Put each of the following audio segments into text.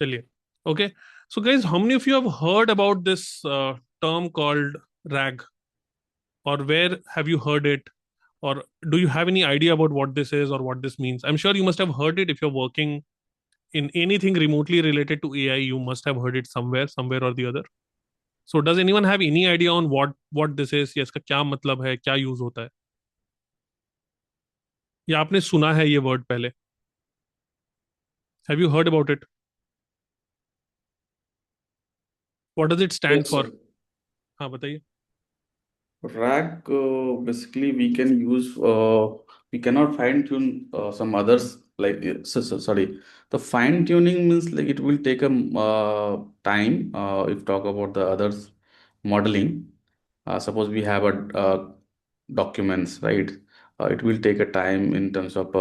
चलिए. Okay. So guys, how many of you have heard about this term called RAG, or where have you heard it, or do you have any idea about what this is or what this means? I'm sure you must have heard it if you're working in anything remotely related to AI. You must have heard it somewhere or the other. So does anyone have any idea on what this is, या इसका क्या मतलब है, क्या use होता है, या आपने सुना है ये वर्ड पहले? Have you heard about it? What does it stand Yes, sir. For? हाँ, बताइए. RAG, basically we can use, we cannot fine tune some others like, sorry, the fine tuning means like it will take a time, if talk about the others modeling. Suppose we have a documents, right? It will take a time in terms of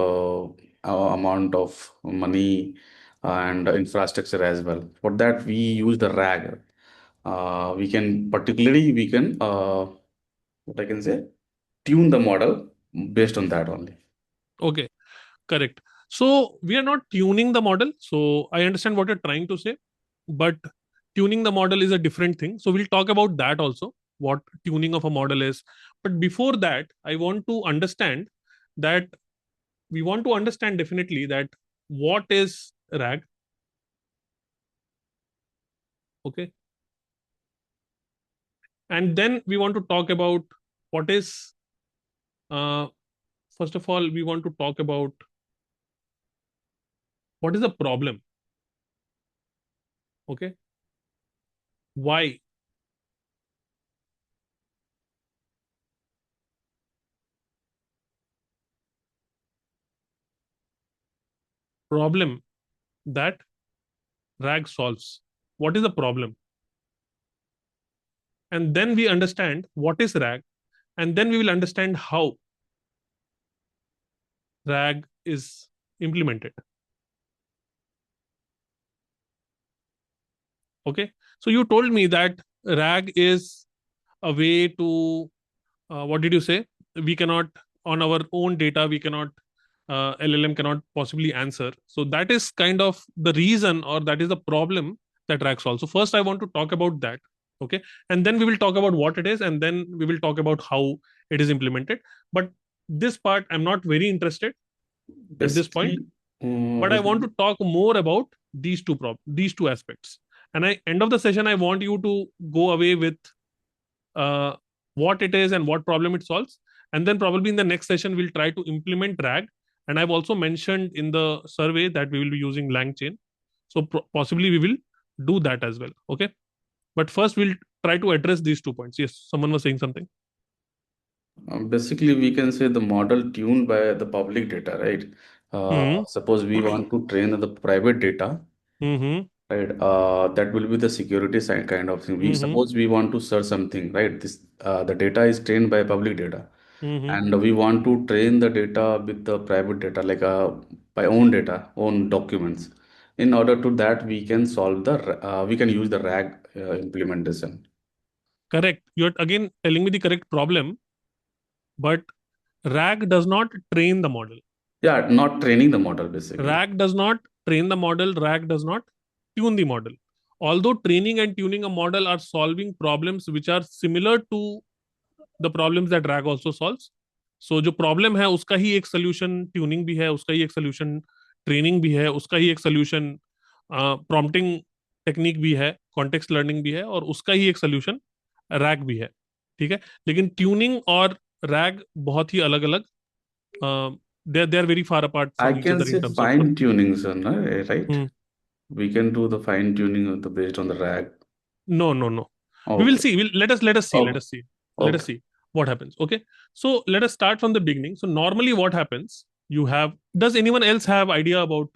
amount of money and infrastructure as well. For that, we use the RAG. We can what I can say, tune the model based on that only. Okay, correct. So we are not tuning the model. So I understand what you're trying to say, but tuning the model is a different thing. So we'll talk about that also, what tuning of a model is. But before that, I want to understand that we want to understand definitely that what is RAG. Okay. And then we want to talk about what is, uh, first of all, we want to talk about what is the problem. Okay. Why? Problem that RAG solves. What is the problem? And then we understand what is RAG, and then we will understand how RAG is implemented. Okay. So you told me that RAG is a way to, what did you say? We cannot, on our own data, we cannot, LLM cannot possibly answer. So that is kind of the reason, or that is the problem that RAG solves. So first, I want to talk about that. Okay. And then we will talk about what it is, and then we will talk about how it is implemented. But this part, I'm not very interested at this point, Basically, but I want to basically, talk more about these two aspects. And I end of the session, I want you to go away with uh, what it is and what problem it solves. And then probably in the next session, we'll try to implement RAG. And I've also mentioned in the survey that we will be using LangChain. So possibly we will do that as well. Okay. But first, we'll try to address these 2 points. Yes, someone was saying something. basically, we can say the model tuned by the public data, right? Hmm. Suppose we want to train the private data, Hmm. right? That will be the security side kind of thing. We Hmm. suppose we want to search something, right? This the data is trained by public data, Hmm. and we want to train the data with the private data, like by own data, own documents. In order to that, we can we can use the RAG implementation. Correct. You're again telling me the correct problem, but RAG does not train the model. Yeah, not training the model basically. RAG does not train the model. RAG does not tune the model. Although training and tuning a model are solving problems which are similar to the problems that RAG also solves. So जो problem है उसका ही एक solution tuning भी है, उसका ही एक solution training भी है, उसका ही एक solution prompting technique भी है, context learning भी है, और उसका ही एक solution RAG भी है. ठीक है. लेकिन tuning और RAG बहुत ही अलग अलग, they are very far apart I from each can other in say terms of the. fine tuning, sir, no? Right? Hmm. We can do the fine tuning of the based on the RAG. No, no, no. We will Okay. see. Let us see. Let Okay. us see. Let us Okay. see what happens. Okay. So let us start from the beginning. So normally, what happens? You have. Does anyone else have idea about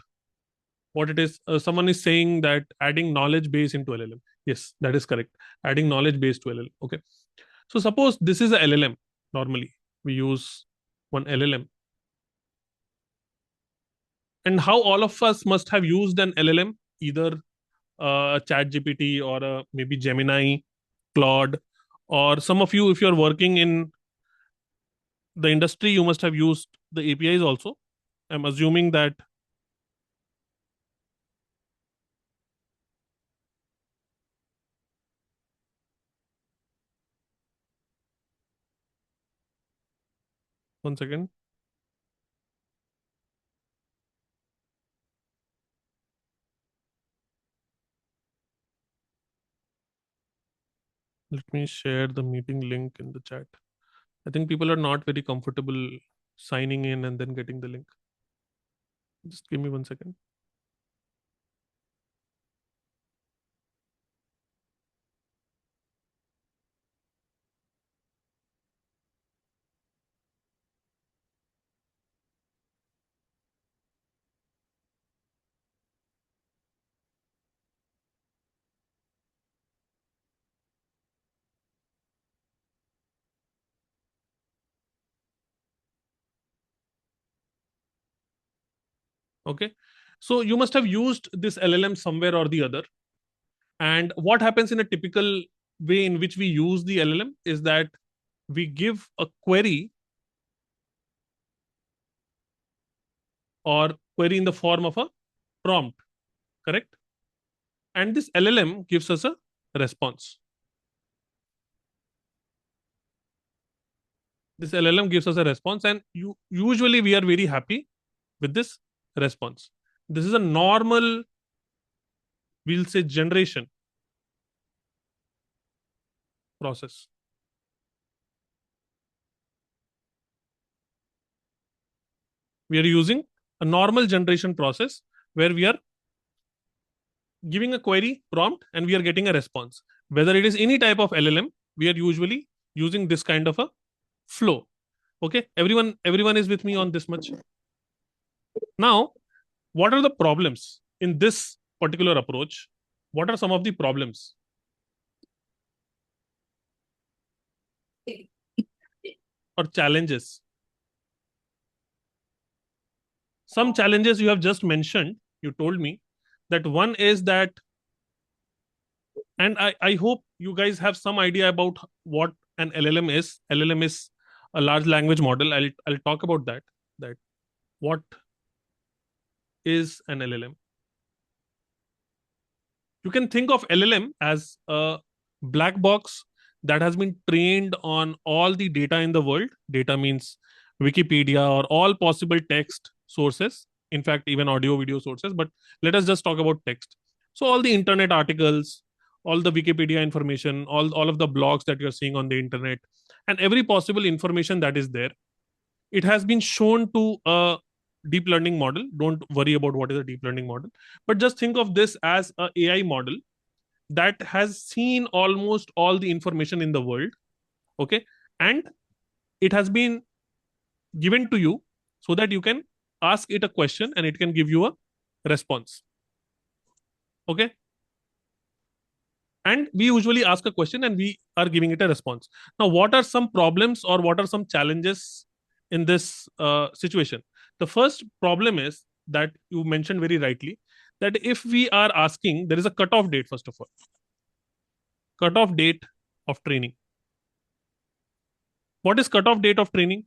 what it is? Someone is saying that adding knowledge base into LLM. Yes, that is correct. Adding knowledge base to LLM. Okay. So suppose this is a LLM. Normally, we use one LLM, and how all of us must have used an LLM, either chat gpt or maybe Gemini, Claude, or some of you, if you're working in the industry, you must have used the APIs also. I'm assuming that One second. Let me share the meeting link in the chat. I think people are not very comfortable signing in and then getting the link. Just give me 1 second. Okay. So you must have used this LLM somewhere or the other. And what happens in a typical way in which we use the LLM is that we give a query or query in the form of a prompt, correct? And this LLM gives us a response. This LLM gives us a response, and usually we are very happy with this response. This is a normal, we'll say, generation process. We are using a normal generation process where we are giving a query prompt and we are getting a response. Whether it is any type of LLM, we are usually using this kind of a flow. Okay, everyone is with me on this much. Now, what are the problems in this particular approach? What are some of the problems or challenges? Some challenges you have just mentioned, you told me that one is that, and I hope you guys have some idea about what an LLM is. LLM is a large language model. I'll talk about that. That what is an LLM? You can think of LLM as a black box that has been trained on all the data in the world. Data means Wikipedia or all possible text sources, in fact, even audio video sources. But let us just talk about text. So, all the internet articles, all the Wikipedia information, all of the blogs that you're seeing on the internet, and every possible information that is there, it has been shown to a deep learning model. Don't worry about what is a deep learning model, but just think of this as a AI model that has seen almost all the information in the world. Okay, and it has been given to you so that you can ask it a question and it can give you a response. Okay, and we usually ask a question and we are giving it a response. Now, what are some problems or what are some challenges in this situation? The first problem is that you mentioned very rightly, that if we are asking, there is a cutoff date. First of all, cutoff date of training. What is cutoff date of training?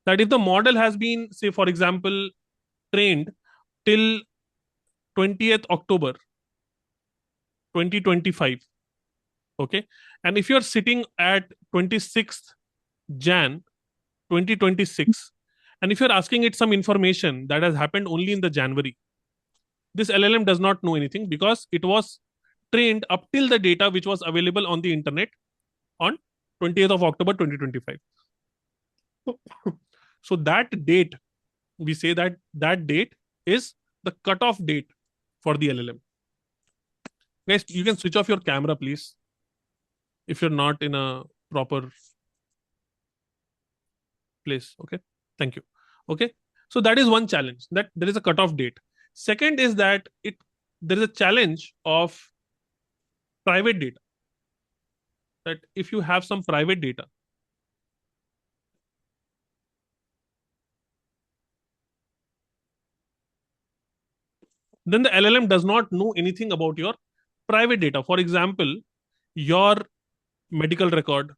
That if the model has been, say for example, trained till 20th October 2025, okay, and if you're sitting at 26th Jan 2026, and if you're asking it some information that has happened only in the January, this LLM does not know anything because it was trained up till the data which was available on the internet on 20th of October 2025. So that date, we say that that date is the cutoff date for the LLM. Guys, you can switch off your camera, please, if you're not in a proper place. Okay, thank you. Okay, so that is one challenge, that there is a cutoff date. Second is that it there is a challenge of private data. That if you have some private data, then the LLM does not know anything about your private data. For example, your medical record.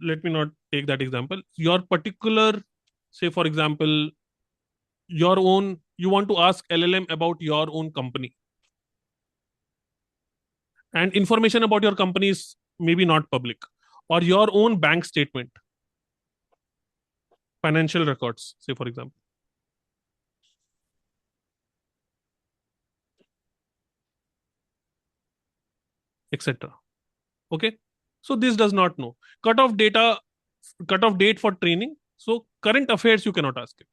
Let me not take that example. Your particular, say for example, your own, you want to ask LLM about your own company, and information about your company is maybe not public, or your own bank statement, financial records, say for example, etc. Okay. So this does not know. Cutoff data, cutoff date for training. So current affairs, you cannot ask it.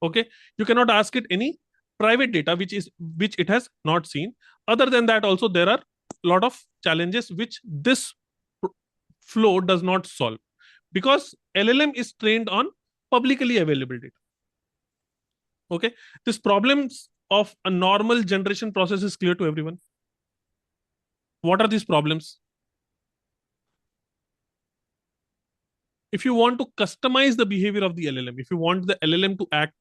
Okay. You cannot ask it any private data which it has not seen. Other than that, also there are a lot of challenges which this flow does not solve, because LLM is trained on publicly available data. Okay. This problems of a normal generation process is clear to everyone. What are these problems? If you want to customize the behavior of the LLM, if you want the LLM to act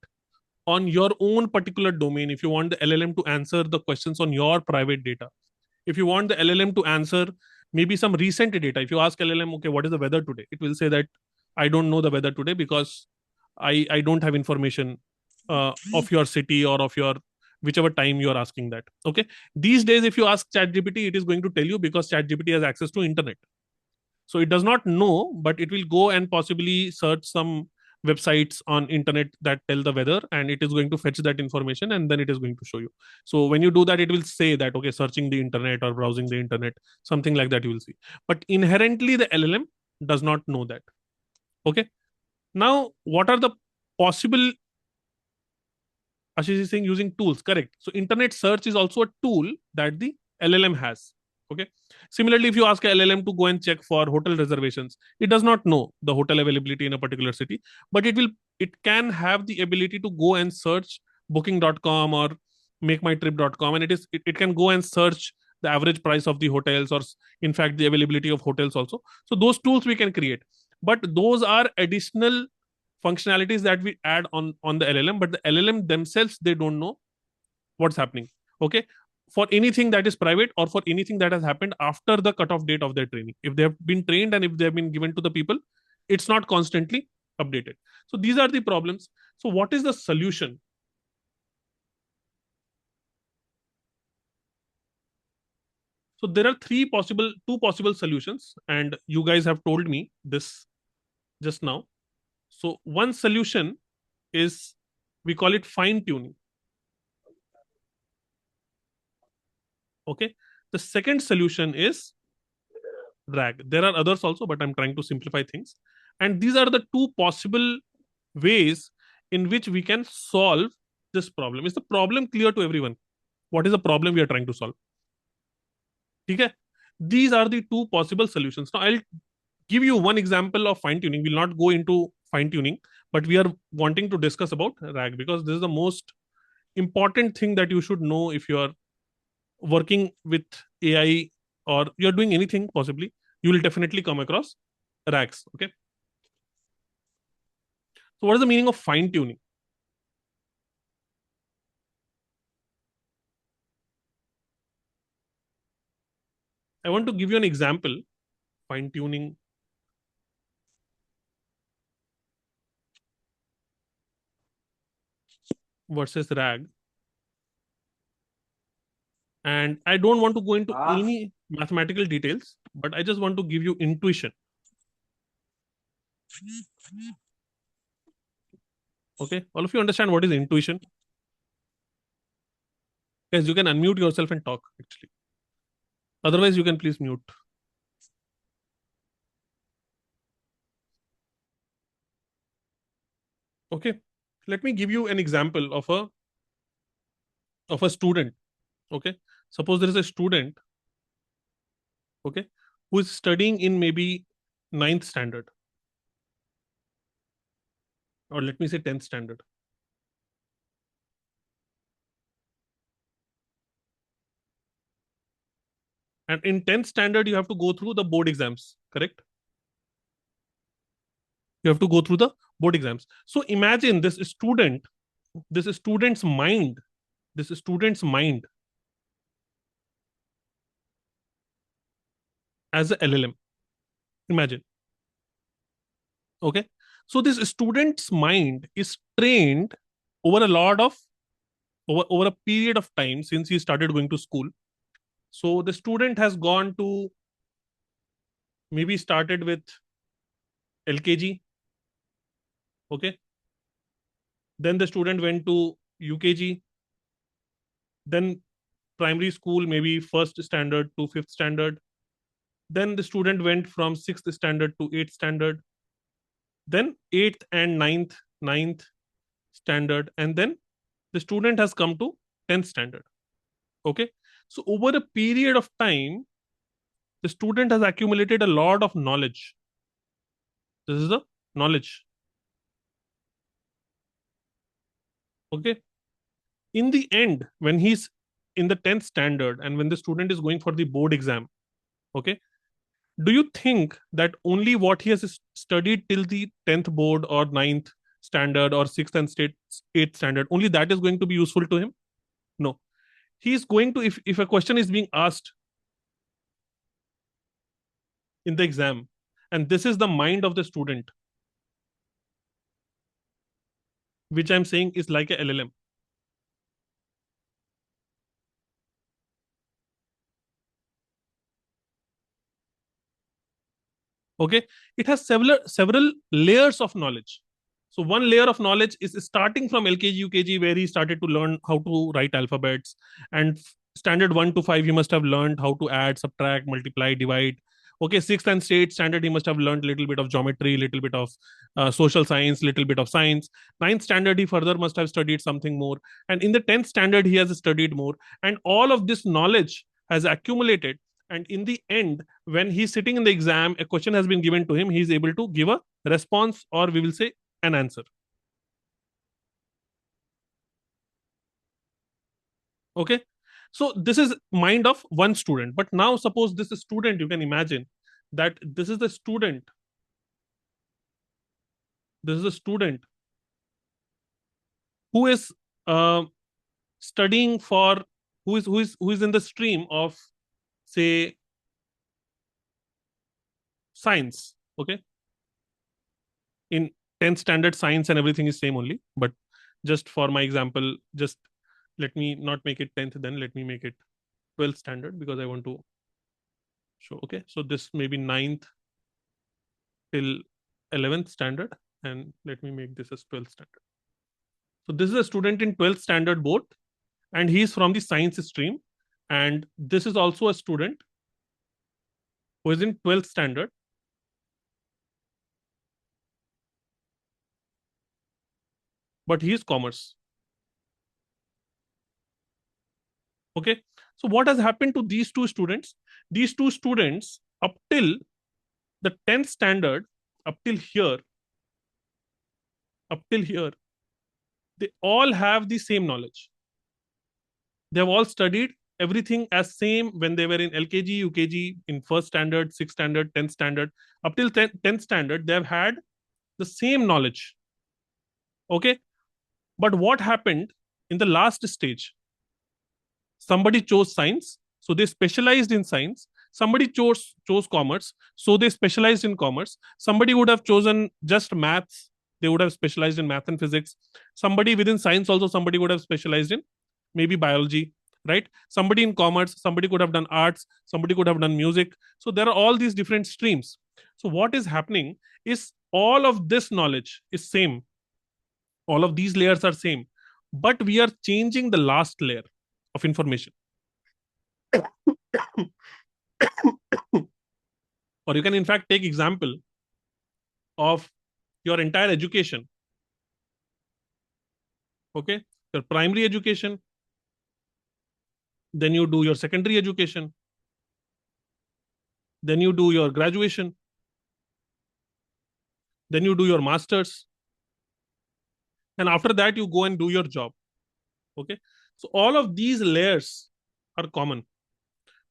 on your own particular domain, if you want the LLM to answer the questions on your private data, if you want the LLM to answer maybe some recent data, if you ask LLM, okay, what is the weather today? It will say that I don't know the weather today because I don't have information of your city or of your whichever time you are asking that. Okay. These days, if you ask ChatGPT, it is going to tell you because ChatGPT has access to internet. So it does not know, but it will go and possibly search some websites on internet that tell the weather, and it is going to fetch that information, and then it is going to show you. So when you do that, it will say that, okay, searching the internet or browsing the internet, something like that you will see. But inherently the LLM does not know that. Okay. Now what are the possible, Ashish is saying using tools, correct? So internet search is also a tool that the LLM has. Okay. Similarly, if you ask a LLM to go and check for hotel reservations, it does not know the hotel availability in a particular city, but it can have the ability to go and search booking.com or makemytrip.com, and it can go and search the average price of the hotels, or in fact the availability of hotels also. So those tools we can create, but those are additional functionalities that we add on the LLM, but the LLM themselves, they don't know what's happening. Okay. For anything that is private or for anything that has happened after the cutoff date of their training, if they have been trained and if they have been given to the people, it's not constantly updated. So these are the problems. So what is the solution? So there are two possible solutions, and you guys have told me this just now. So one solution is, we call it fine tuning. Okay. The second solution is RAG. There are others also, but I'm trying to simplify things. And these are the two possible ways in which we can solve this problem. Is the problem clear to everyone? What is the problem we are trying to solve? Okay. These are the two possible solutions. Now I'll give you one example of fine tuning. We'll not go into fine tuning, but we are wanting to discuss about RAG because this is the most important thing that you should know if you are working with AI or you're doing anything possibly. You will definitely come across RAGs. Okay. So what is the meaning of fine tuning? I want to give you an example. Fine tuning versus RAG. And I don't want to go into any mathematical details, but I just want to give you intuition. Okay. All of you understand what is intuition? Guys, you can unmute yourself and talk actually. Otherwise, you can please mute. Okay. Let me give you an example of a student. Okay. Suppose there is a student, okay, who is studying in maybe ninth standard, or let me say 10th standard. And in 10th standard, you have to go through the board exams, correct? You have to go through the board exams. So imagine this student's mind, this student's mind as a LLM. Imagine. Okay. So this student's mind is trained over a lot of over a period of time since he started going to school. So the student has gone to, maybe started with LKG. Okay. Then the student went to UKG. Then primary school, maybe first standard to fifth standard. Then the student went from sixth standard to eighth standard. Then eighth and ninth standard. And then the student has come to 10th standard. Okay. So over a period of time, the student has accumulated a lot of knowledge. This is the knowledge. Okay. In the end, when he's in the 10th standard and when the student is going for the board exam, okay, do you think that only what he has studied till the 10th board or ninth standard or 6th and 8th standard, only that is going to be useful to him? No. He's going to, if a question is being asked in the exam, and this is the mind of the student, which I'm saying is like a LLM. Okay. It has several layers of knowledge. So one layer of knowledge is starting from LKG UKG, where he started to learn how to write alphabets, and standard 1 to 5 he must have learned how to add, subtract, multiply, divide. Okay, sixth and eighth standard he must have learned a little bit of geometry, little bit of social science, little bit of science. Ninth standard he further must have studied something more, and in the 10th standard he has studied more, and all of this knowledge has accumulated. And in the end, when he's sitting in the exam, a question has been given to him, he's able to give a response, or we will say an answer. Okay. So this is mind of one student. But now suppose this student, you can imagine that this is the student. This is a student who is uh, studying for, who is in the stream of, say, science. Okay. In 10th standard, science and everything is same only. But just for my example, just let me not make it 10th, then let me make it 12th standard, because I want to show. Okay. So this may be ninth till 11th standard, and let me make this as 12th standard. So this is a student in 12th standard board, and he is from the science stream. And this is also a student who is in 12th standard, but he is commerce. Okay. So what has happened to these two students? These two students, up till the 10th standard, up till here, up till here, they all have the same knowledge. They have all studied everything as same when they were in LKG, UKG, in first standard, sixth standard, 10th standard. Up till 10th standard, they have had the same knowledge. Okay. But what happened in the last stage? Somebody chose science, so they specialized in science. Somebody chose commerce, so they specialized in commerce. Somebody would have chosen just maths, they would have specialized in math and physics. Somebody within science also, somebody would have specialized in maybe biology, right? Somebody in commerce, somebody could have done arts, somebody could have done music. So there are all these different streams. So what is happening is all of this knowledge is same, all of these layers are same, but we are changing the last layer of information. Or you can in fact take example of your entire education. Okay. Your primary education, then you do your secondary education, then you do your graduation, then you do your masters, and after that you go and do your job. Okay. So all of these layers are common.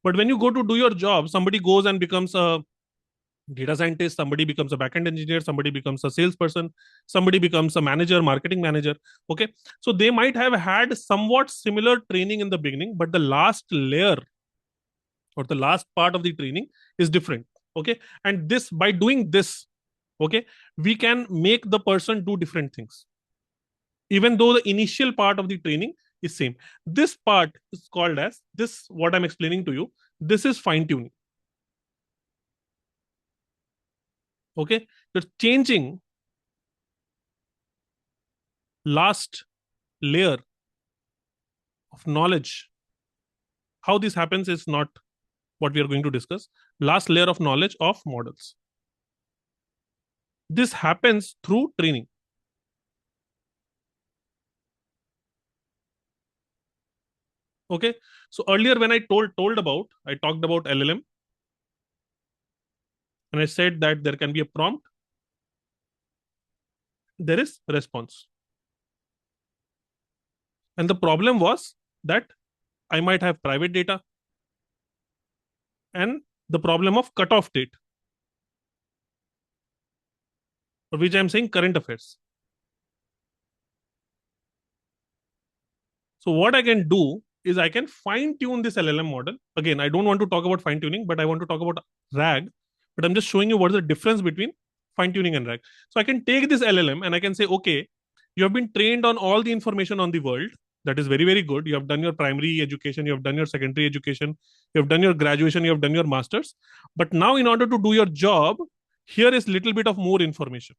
But when you go to do your job, somebody goes and becomes a data scientist, somebody becomes a backend engineer, somebody becomes a salesperson, somebody becomes a manager, marketing manager. Okay. So they might have had somewhat similar training in the beginning, but the last layer or the last part of the training is different. Okay. And this, by doing this, okay, we can make the person do different things, even though the initial part of the training is same. This part is called as this, what I'm explaining to you. This is fine tuning. Okay. You're changing last layer of knowledge. How this happens is not what we are going to discuss. Last layer of knowledge of models. This happens through training. Okay. So earlier when I talked about LLM, and I said that there can be a prompt, there is response. And the problem was that I might have private data and the problem of cutoff date, for which I'm saying current affairs. So what I can do is I can fine tune this LLM model. Again, I don't want to talk about fine tuning, but I want to talk about RAG. But I'm just showing you what is the difference between fine tuning and RAG. So I can take this LLM and I can say, okay, you have been trained on all the information on the world. That is very, very good. You have done your primary education, you have done your secondary education, you have done your graduation, you have done your masters. But now, in order to do your job, here is little bit of more information.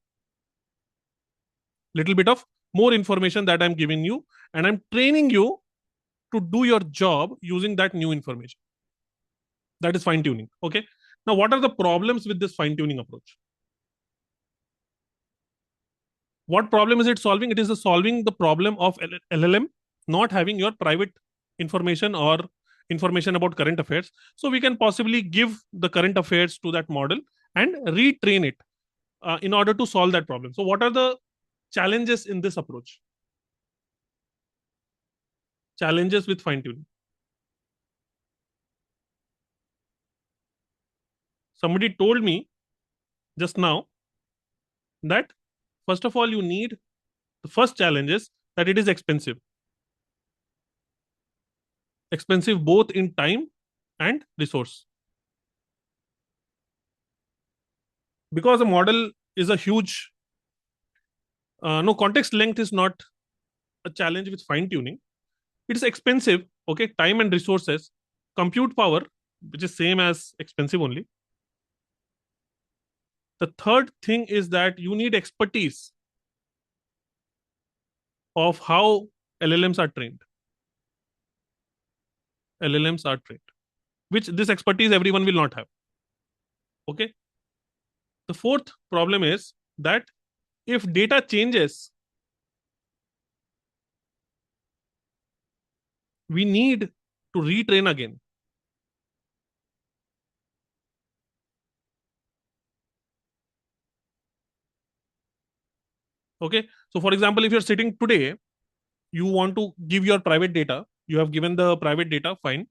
Little bit of more information that I'm giving you, and I'm training you to do your job using that new information. That is fine tuning. Okay. Now, what are the problems with this fine tuning approach? What problem is it solving? It is solving the problem of LLM not having your private information or information about current affairs. So we can possibly give the current affairs to that model and retrain it in order to solve that problem. So what are the challenges in this approach? Challenges with fine tuning. Somebody told me just now that first of all, you need, the first challenge is that it is expensive. Expensive both in time and resource. Because a model is a huge, no, context length is not a challenge with fine tuning. It is expensive, okay, time and resources, compute power, which is same as expensive only. The third thing is that you need expertise of how LLMs are trained. LLMs are trained, which this expertise everyone will not have. Okay. The fourth problem is that if data changes, we need to retrain again. Okay. So, for example, if you're sitting today, you want to give your private data, you have given the private data, fine.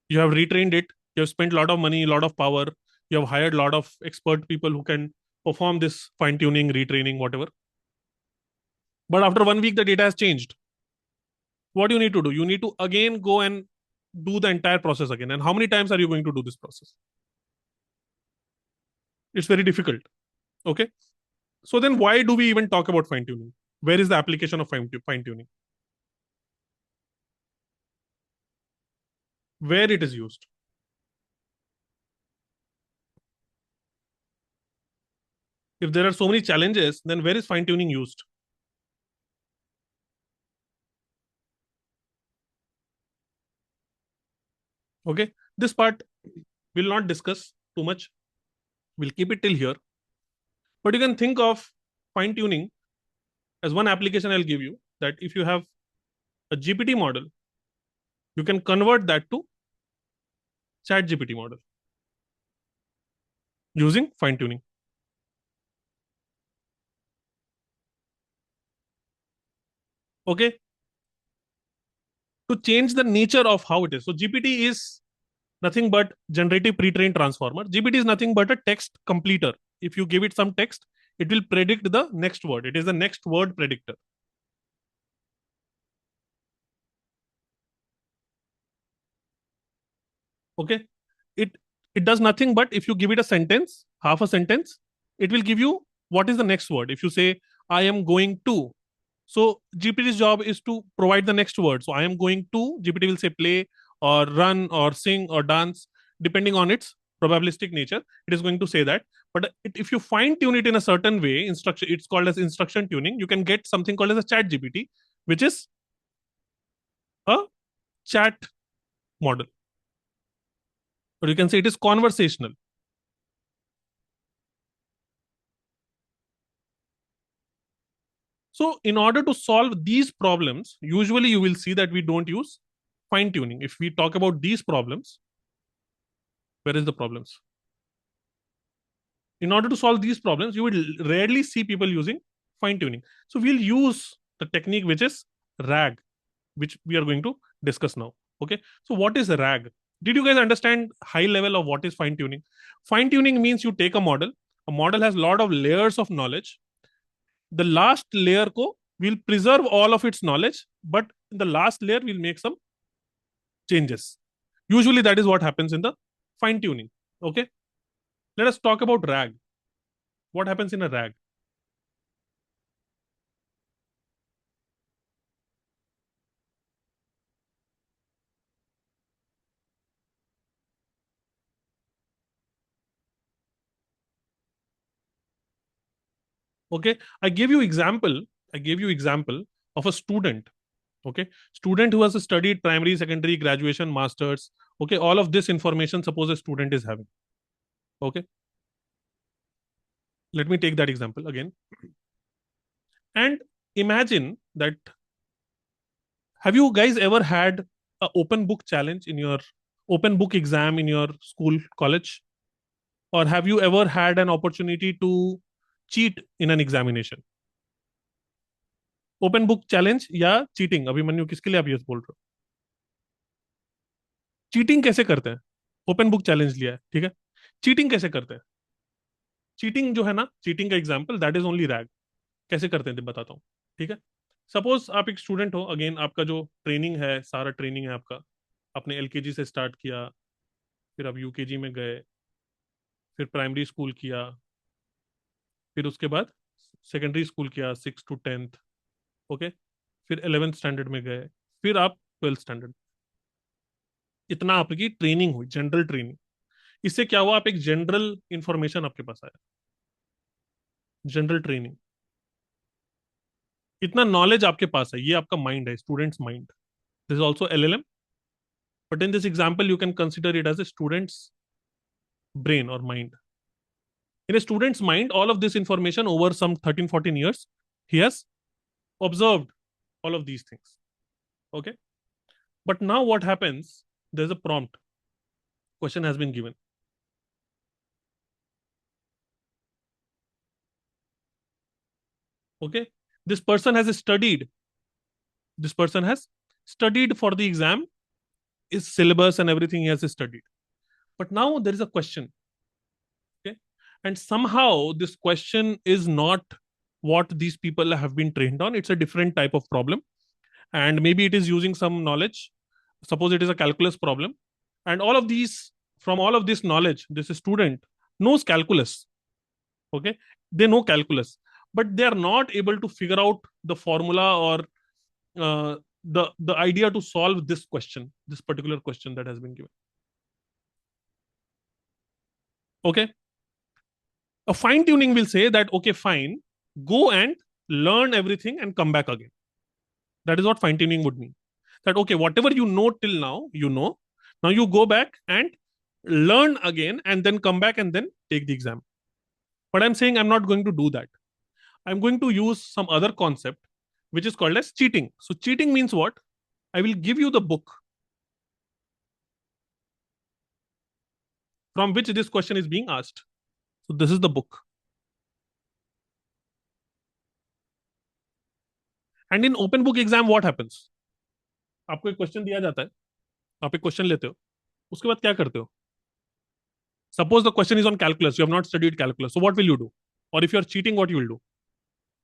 You have retrained it, you have spent a lot of money, a lot of power, you have hired a lot of expert people who can perform this fine tuning, retraining, whatever. But after 1 week, the data has changed. What do you need to do? You need to again go and do the entire process again. And how many times are you going to do this process? It's very difficult. Okay. So then why do we even talk about fine tuning? Where is the application of fine tuning? Where it is used? If there are so many challenges, then where is fine tuning used? Okay. This part we'll not discuss too much. We'll keep it till here. But you can think of fine tuning as one application I'll give you, that if you have a GPT model, you can convert that to chat GPT model using fine tuning. Okay. To change the nature of how it is. So GPT is nothing but generative pre-trained transformer. GPT is nothing but a text completer. If you give it some text, it will predict the next word. It is the next word predictor. Okay. It does nothing but if you give it a sentence, half a sentence, it will give you what is the next word. If you say, I am going to, So GPT's job is to provide the next word. So I am going to, GPT will say play or run or sing or dance, depending on its probabilistic nature. It is going to say that. But if you fine tune it in a certain way, instruction, it's called as instruction tuning. You can get something called as a chat GPT, which is a chat model. Or you can say it is conversational. So in order to solve these problems, usually you will see that we don't use fine tuning. If we talk about these problems, where is the problems? In order to solve these problems, you will rarely see people using fine tuning. So we'll use the technique which is RAG, which we are going to discuss now. Okay. So what is RAG? Did you guys understand high level of what is fine tuning? Fine tuning means you take a model. A model has a lot of layers of knowledge. The last layer ko will preserve all of its knowledge, but in the last layer we'll make some changes. Usually that is what happens in the fine tuning. Okay. Let us talk about RAG. What happens in a RAG? Okay, I gave you example of a student. Okay, student who has studied primary, secondary, graduation, masters. Okay, all of this information suppose a student is having. Okay, let me take that example again. And imagine that, have you guys ever had a open book challenge in your open book exam in your school, college? Or have you ever had an opportunity to cheat in an examination? Open book challenge या cheating, Abhimanyu किसके लिए आप ये बोल रहे हो? Cheating कैसे करते हैं? ओपन बुक चैलेंज लिया है, ठीक है, चीटिंग कैसे करते हैं? चीटिंग जो है ना, चीटिंग का example that is only rag. कैसे करते हैं बताता हूँ. ठीक है, सपोज आप एक स्टूडेंट हो, अगेन आपका जो ट्रेनिंग है, सारा ट्रेनिंग है आपका, आपने एलकेजी से स्टार्ट किया, फिर आप यूकेजी में गए, फिर प्राइमरी स्कूल किया, फिर उसके बाद सेकेंडरी स्कूल किया 6 to 10th. ओके, फिर 11th स्टैंडर्ड में गए, फिर आप 12th स्टैंडर्ड. इतना आपकी ट्रेनिंग हुई, जनरल ट्रेनिंग. इससे क्या हुआ, आप एक जनरल इंफॉर्मेशन आपके पास आया, जनरल ट्रेनिंग. इतना नॉलेज आपके पास है, ये आपका माइंड है, students mind. This is also LLM, but in this example you can consider it as a student's brain or mind. In a student's mind, all of this information over some 13-14 years, he has observed all of these things. Okay. But now what happens? There's a prompt. Question has been given. Okay. This person has studied. This person has studied for the exam, his syllabus and everything he has studied. But now there is a question. Okay. And somehow this question is not what these people have been trained on. It's a different type of problem. And maybe it is using some knowledge. Suppose it is a calculus problem. And all of these, from all of this knowledge, this student knows calculus. Okay. They know calculus, but they are not able to figure out the formula or the idea to solve this question, this particular question that has been given. Okay. A fine tuning will say that, okay, fine, go and learn everything and come back again. That is what fine tuning would mean. That, okay, whatever you know till now, you know. Now you go back and learn again and then come back and then take the exam. But I'm saying I'm not going to do that. I'm going to use some other concept which is called as cheating. So cheating means what? I will give you the book from which this question is being asked. So this is the book. And in open book exam, what happens? आपको एक question दिया जाता है, आप एक question लेते हो, उसके बाद क्या करते हो? Suppose the question is on calculus, you have not studied calculus, so what will you do? Or if you are cheating, what you will do?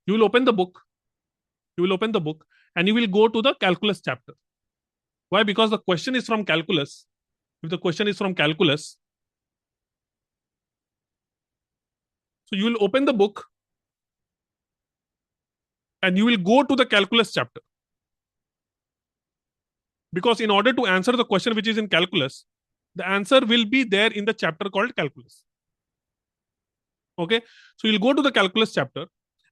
You will open the book, and you will go to the calculus chapter. Why? Because the question is from calculus. If the question is from calculus, so you will open the book and you will go to the calculus chapter. Because in order to answer the question which is in calculus, the answer will be there in the chapter called calculus. Okay, so you'll go to the calculus chapter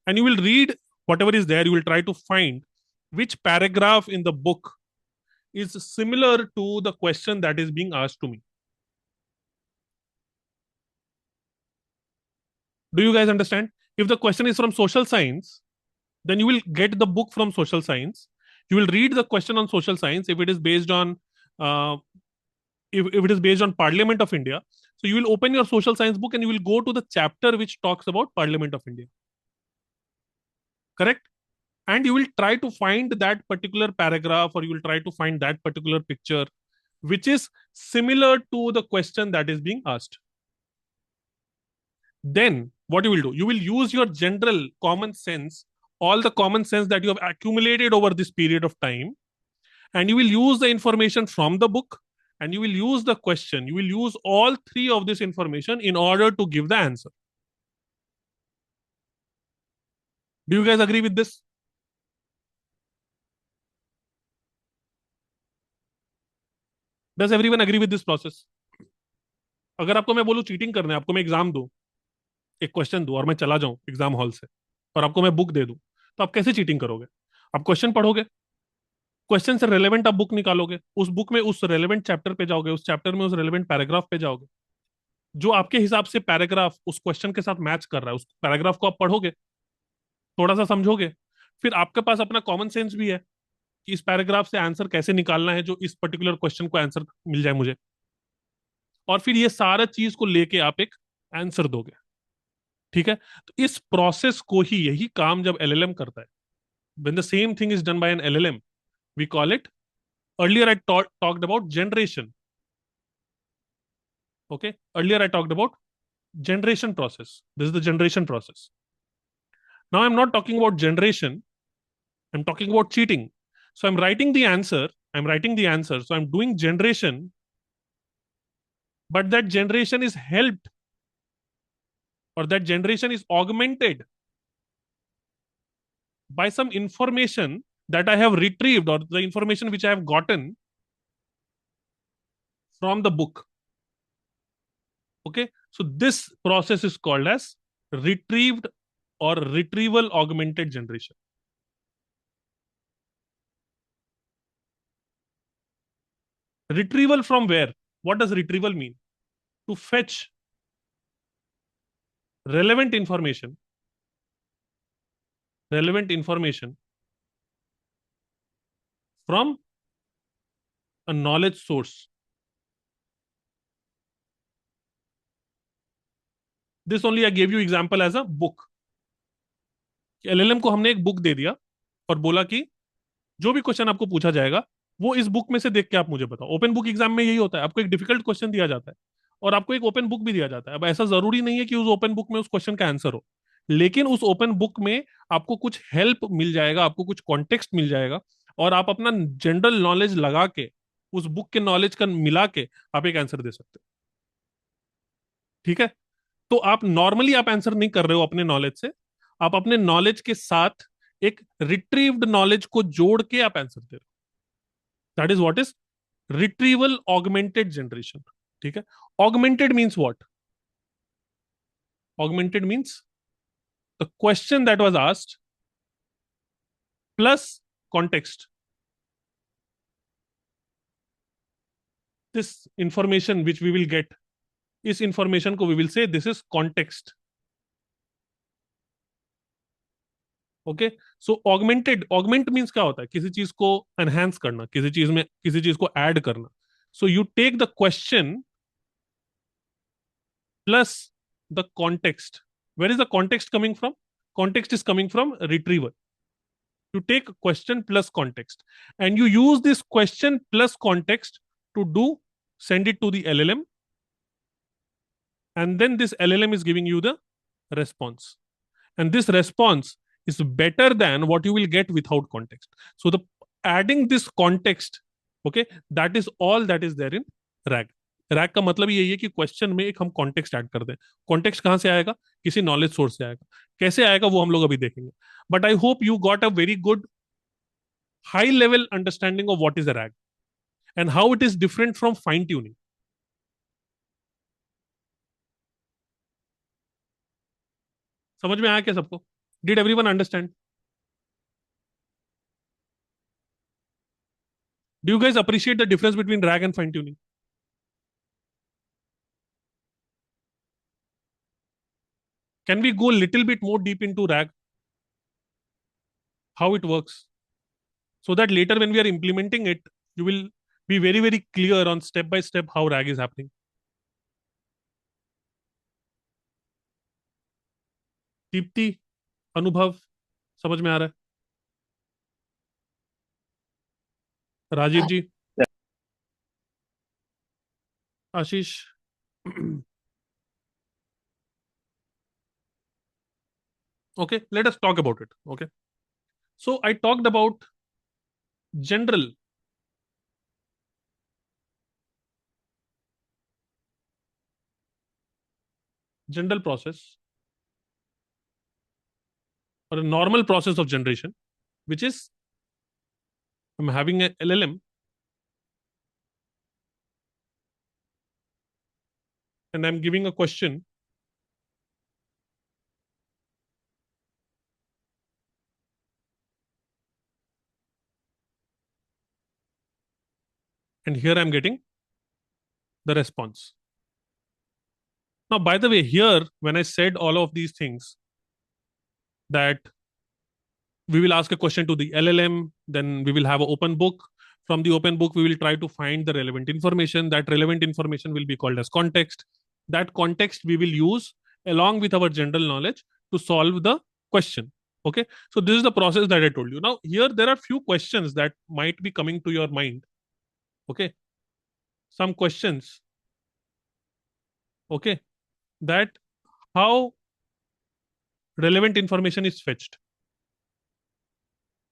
and you will read whatever is there. You will try to find which paragraph in the book is similar to the question that is being asked to me. Do you guys understand? If the question is from social science, then you will get the book from social science. You will read the question on social science if it is based on uh, if it is based on Parliament of India. So you will open your social science book and you will go to the chapter which talks about Parliament of India. Correct? And you will try to find that particular paragraph, or you will try to find that particular picture which is similar to the question that is being asked. Then what you will do, you will use your general common sense, all the common sense that you have accumulated over this period of time, and you will use the information from the book, and you will use the question, you will use all three of this information in order to give the answer. Do you guys agree with this? Does everyone agree with this process? अगर आपको मैं बोलूं cheating करना है, आपको मैं exam दूं, एक क्वेश्चन दूं और मैं चला जाऊं एग्जाम हॉल से, और आपको मैं बुक दे दूं, तो आप कैसे चीटिंग करोगे? आप क्वेश्चन पढ़ोगे, क्वेश्चन से रेलेवेंट आप बुक निकालोगे, उस बुक में उस रेलेवेंट चैप्टर पे जाओगे, उस चैप्टर में उस रेलेवेंट पैराग्राफ पे जाओगे, जो आपके हिसाब से पैराग्राफ उस क्वेश्चन के साथ मैच कर रहा है, उस पैराग्राफ को आप पढ़ोगे, थोड़ा सा समझोगे, फिर आपके पास अपना कॉमन सेंस भी है कि इस पैराग्राफ से आंसर कैसे निकालना है जो इस पर्टिकुलर क्वेश्चन को आंसर मिल जाए मुझे, और फिर ये सारा चीज को लेके आप एक आंसर दोगे। ठीक है, तो इस प्रोसेस को ही, यही काम जब एलएलएम करता है, when the same thing is done by an LLM, we call it, earlier I talked about generation. Okay, earlier I talked about generation process. This is the generation process. Now I'm not talking about generation, I'm talking about cheating. So I'm writing the answer, so I'm doing generation, but that generation is helped, or that generation is augmented by some information that I have retrieved, or the information which I have gotten from the book. Okay, so this process is called as retrieved or retrieval augmented generation. Retrieval from where? What does retrieval mean? To fetch relevant information from a knowledge source. This only I gave you example as a book. LLM को हमने एक book दे दिया और बोला कि जो भी question आपको पूछा जाएगा वो इस बुक में से देख के आप मुझे बताओ। ओपन बुक एग्जाम में यही होता है, आपको एक डिफिकल्ट क्वेश्चन दिया जाता है और आपको एक ओपन बुक भी दिया जाता है। अब ऐसा जरूरी नहीं है कि उस ओपन बुक में उस क्वेश्चन का आंसर हो, लेकिन उस ओपन बुक में आपको कुछ हेल्प मिल जाएगा, आपको कुछ कॉन्टेक्स्ट मिल जाएगा, और आप अपना जनरल नॉलेज लगा के, उस बुक के नॉलेज का मिला के आप एक आंसर दे सकते हो। ठीक है, तो आप नॉर्मली आप आंसर नहीं कर रहे हो अपने नॉलेज से, आप अपने नॉलेज के साथ एक रिट्रीव्ड नॉलेज को जोड़ के आप आंसर दे रहे हो। That is what is retrieval augmented generation. ठीक है, augmented means what? Augmented means the question that was asked plus context. This information which we will get, इस इंफॉर्मेशन को we will say this is context. Okay, so augmented, augment means क्या होता है? किसी चीज को एनहेंस करना, किसी चीज में किसी चीज को ऐड करना। So you take the question plus the context. Where is the context coming from? Context is coming from retrieval. You take question plus context and you use this question plus context to do, send it to the LLM, and then this LLM is giving you the response, and this response is better than what you will get without context. So the adding this context, okay, that is all that is there in RAG. Rag का मतलब यही है कि question में एक हम context add कर दें। कॉन्टेक्स्ट कहाँ से आएगा? किसी नॉलेज सोर्स से आएगा। कैसे आएगा वो हम लोग अभी देखेंगे। But I hope you got a very good high level understanding of what is a RAG and how it is different from fine tuning. समझ में आया क्या सबको? Did everyone understand? Do you guys appreciate the difference between RAG and fine tuning? Can we go little bit more deep into RAG, how it works, so that later when we are implementing it, you will be very very clear on step by step how rag is happening. Deepti, अनुभव, समझ में आ रहा है? राजीव जी, आशीष। Okay, let us talk about it. Okay, so I talked about general general process or a normal process of generation, which is I'm having a LLM and I'm giving a question, and here I'm getting the response. Now, by the way, here when I said all of these things, that we will ask a question to the LLM, then we will have an open book. From the open book, we will try to find the relevant information. That relevant information will be called as context. That context we will use along with our general knowledge to solve the question. Okay, so this is the process that I told you. Now, here there are few questions that might be coming to your mind. Okay, some questions. Okay, that how relevant information is fetched.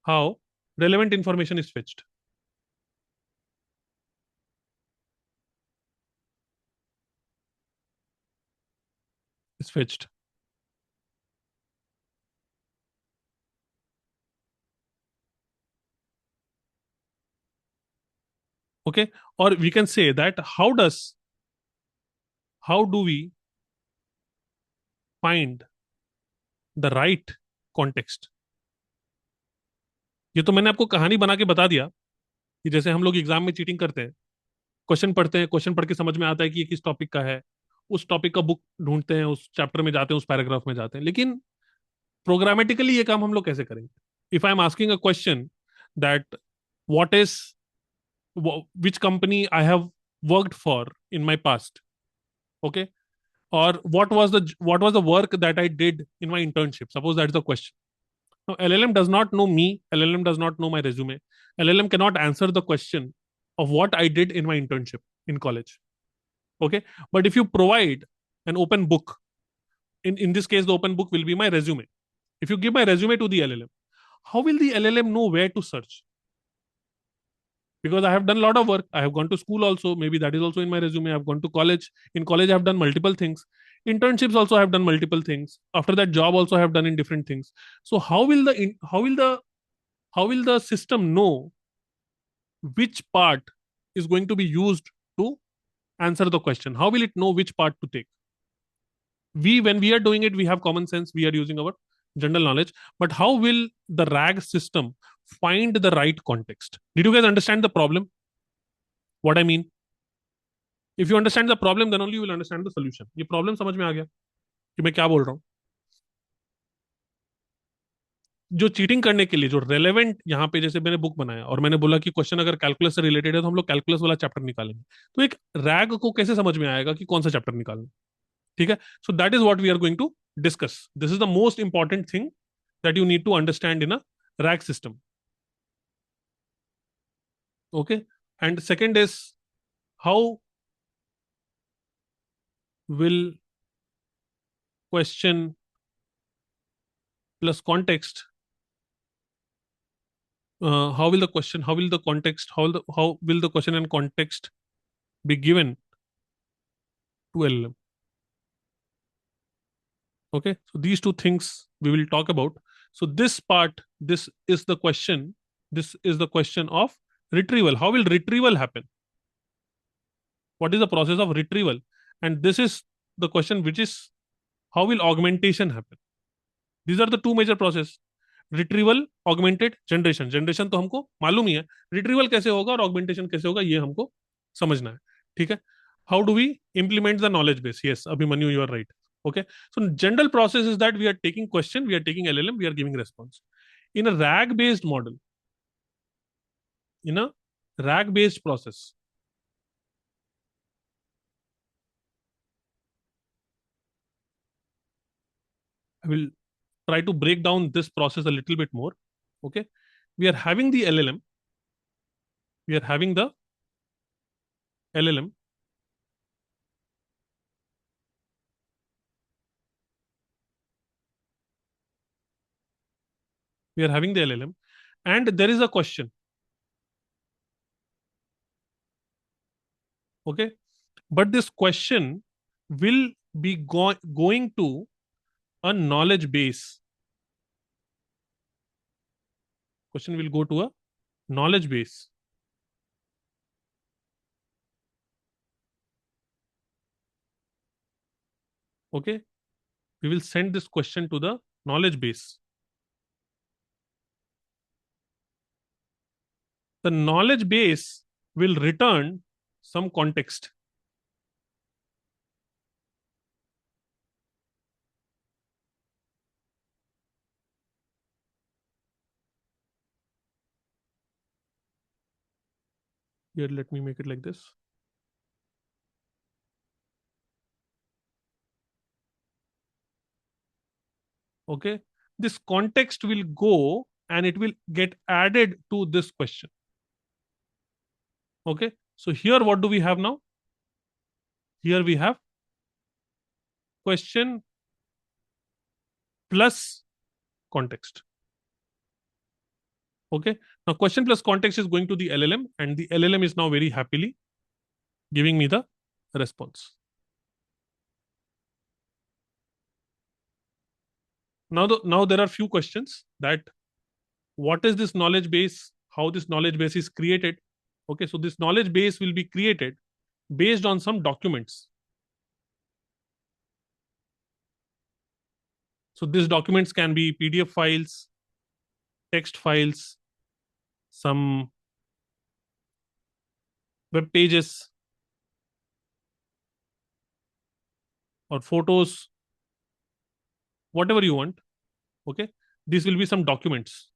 How relevant information is fetched. Is fetched. Okay, or we can say that how do we find the right context? ये तो मैंने आपको कहानी बना के बता दिया कि जैसे हम लोग एग्जाम में चीटिंग करते हैं, क्वेश्चन पढ़ते हैं, क्वेश्चन पढ़ के समझ में आता है कि ये किस टॉपिक का है, उस टॉपिक का बुक ढूंढते हैं, उस चैप्टर में जाते हैं, उस पैराग्राफ में जाते हैं। लेकिन प्रोग्रामेटिकली ये काम हम लोग कैसे करेंगे? If I am asking a question that what is which company I have worked for in my past, okay, or what was the work that I did in my internship, suppose that's the question. Now LLM does not know me, LLM does not know my resume, LLM cannot answer the question of what I did in my internship in college. Okay, but if you provide an open book, in this case the open book will be my resume. If you give my resume to the LLM, how will the LLM know where to search? Because I have done a lot of work. I have gone to school also. Maybe that is also in my resume. I've gone to college. In college, I have done multiple things. Internships also I have done multiple things. After that, job also I have done in different things. So how will the system know which part is going to be used to answer the question? How will it know which part to take? We When we are doing it, we have common sense. We are using our general knowledge. But how will the RAG system find the right context? Did you guys understand the problem? What I mean? If you understand the problem then only you will understand the solution. ये problem समझ में आ गया कि मैं क्या बोल रहा हूँ? जो चीटिंग करने के लिए जो रेलेवेंट यहाँ पे, जैसे मैंने बुक बनाया और मैंने बोला कि क्वेश्चन अगर कैलकुलस से रिलेटेड है तो हम लोग कैलकुलस वाला चैप्टर निकालेंगे, तो एक रैग को कैसे समझ में आएगा कि कौन सा चैप्टर निकालना? ठीक है, so that is what we are going to discuss. This is the most important thing that you need to understand in a RAG system. Okay, and second is how will question plus context, how will the question, how will the context, how will the question and context be given to LLM. Okay, so these two things we will talk about. So this part, this is the question. This is the question of retrieval. How will retrieval happen? What is the process of retrieval? And this is the question, which is how will augmentation happen? These are the two major process. Retrieval augmented generation, generation तो हमको मालूम ही है, retrieval कैसे होगा और augmentation कैसे होगा ये हमको समझना है. ठीक है. How do we implement the knowledge base? Yes, Abhimanyu, you are right. Okay, so general process is that we are taking question, we are taking LLM, we are giving response in a RAG based model. In a RAG based process, I will try to break down this process a little bit more. Okay, we are having the LLM, we are having the LLM, we are having the LLM, and there is a question. Okay, but this question will be going to a knowledge base. Question will go to a knowledge base. Okay, we will send this question to the knowledge base. The knowledge base will return some context. Here, let me make it like this. Okay, this context will go and it will get added to this question. Okay, so here what do we have now? Here we have question plus context. Okay, now question plus context is going to the LLM, and the LLM is now very happily giving me the response. Now there are few questions that what is this knowledge base, how this knowledge base is created. Okay, so this knowledge base will be created based on some documents. So these documents can be PDF files, text files, some web pages, or photos, whatever you want. Okay, these will be some documents,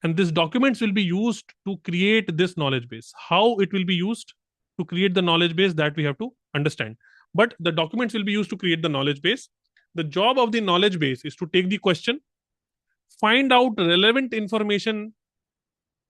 and these documents will be used to create this knowledge base. How it will be used to create the knowledge base, that we have to understand. But the documents will be used to create the knowledge base. The job of the knowledge base is to take the question, find out relevant information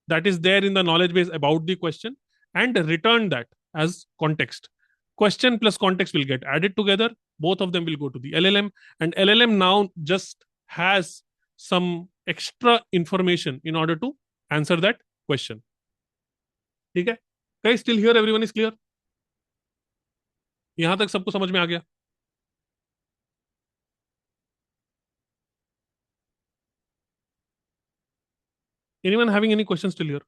that is there in the knowledge base about the question, and return that as context. Question plus context will get added together. Both of them will go to the LLM, and LLM now just has some extra information in order to answer that question. ठीक है? Guys, still here, everyone is clear? यहां तक सबको समझ में आ गया? Anyone having any questions still here?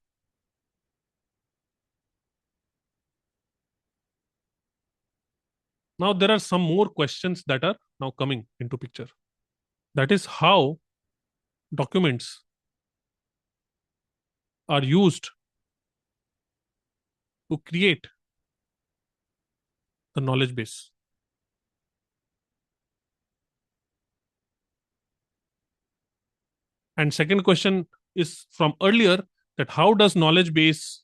Now there are some more questions that are now coming into picture. That is how documents are used to create the knowledge base. And second question is from earlier, that how does knowledge base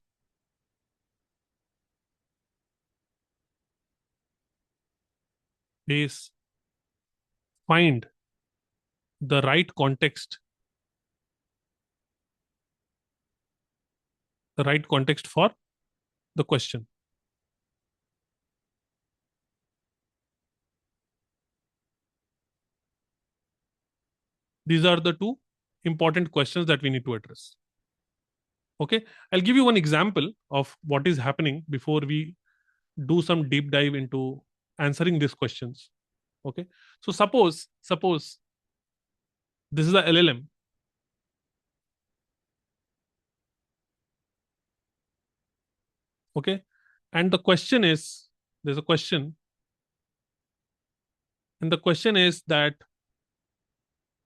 find the right context, for the question. These are the two important questions that we need to address. Okay, I'll give you one example of what is happening before we do some deep dive into answering these questions. Okay, so suppose this is a LLM. Okay, and the question is, there's a question, and the question is that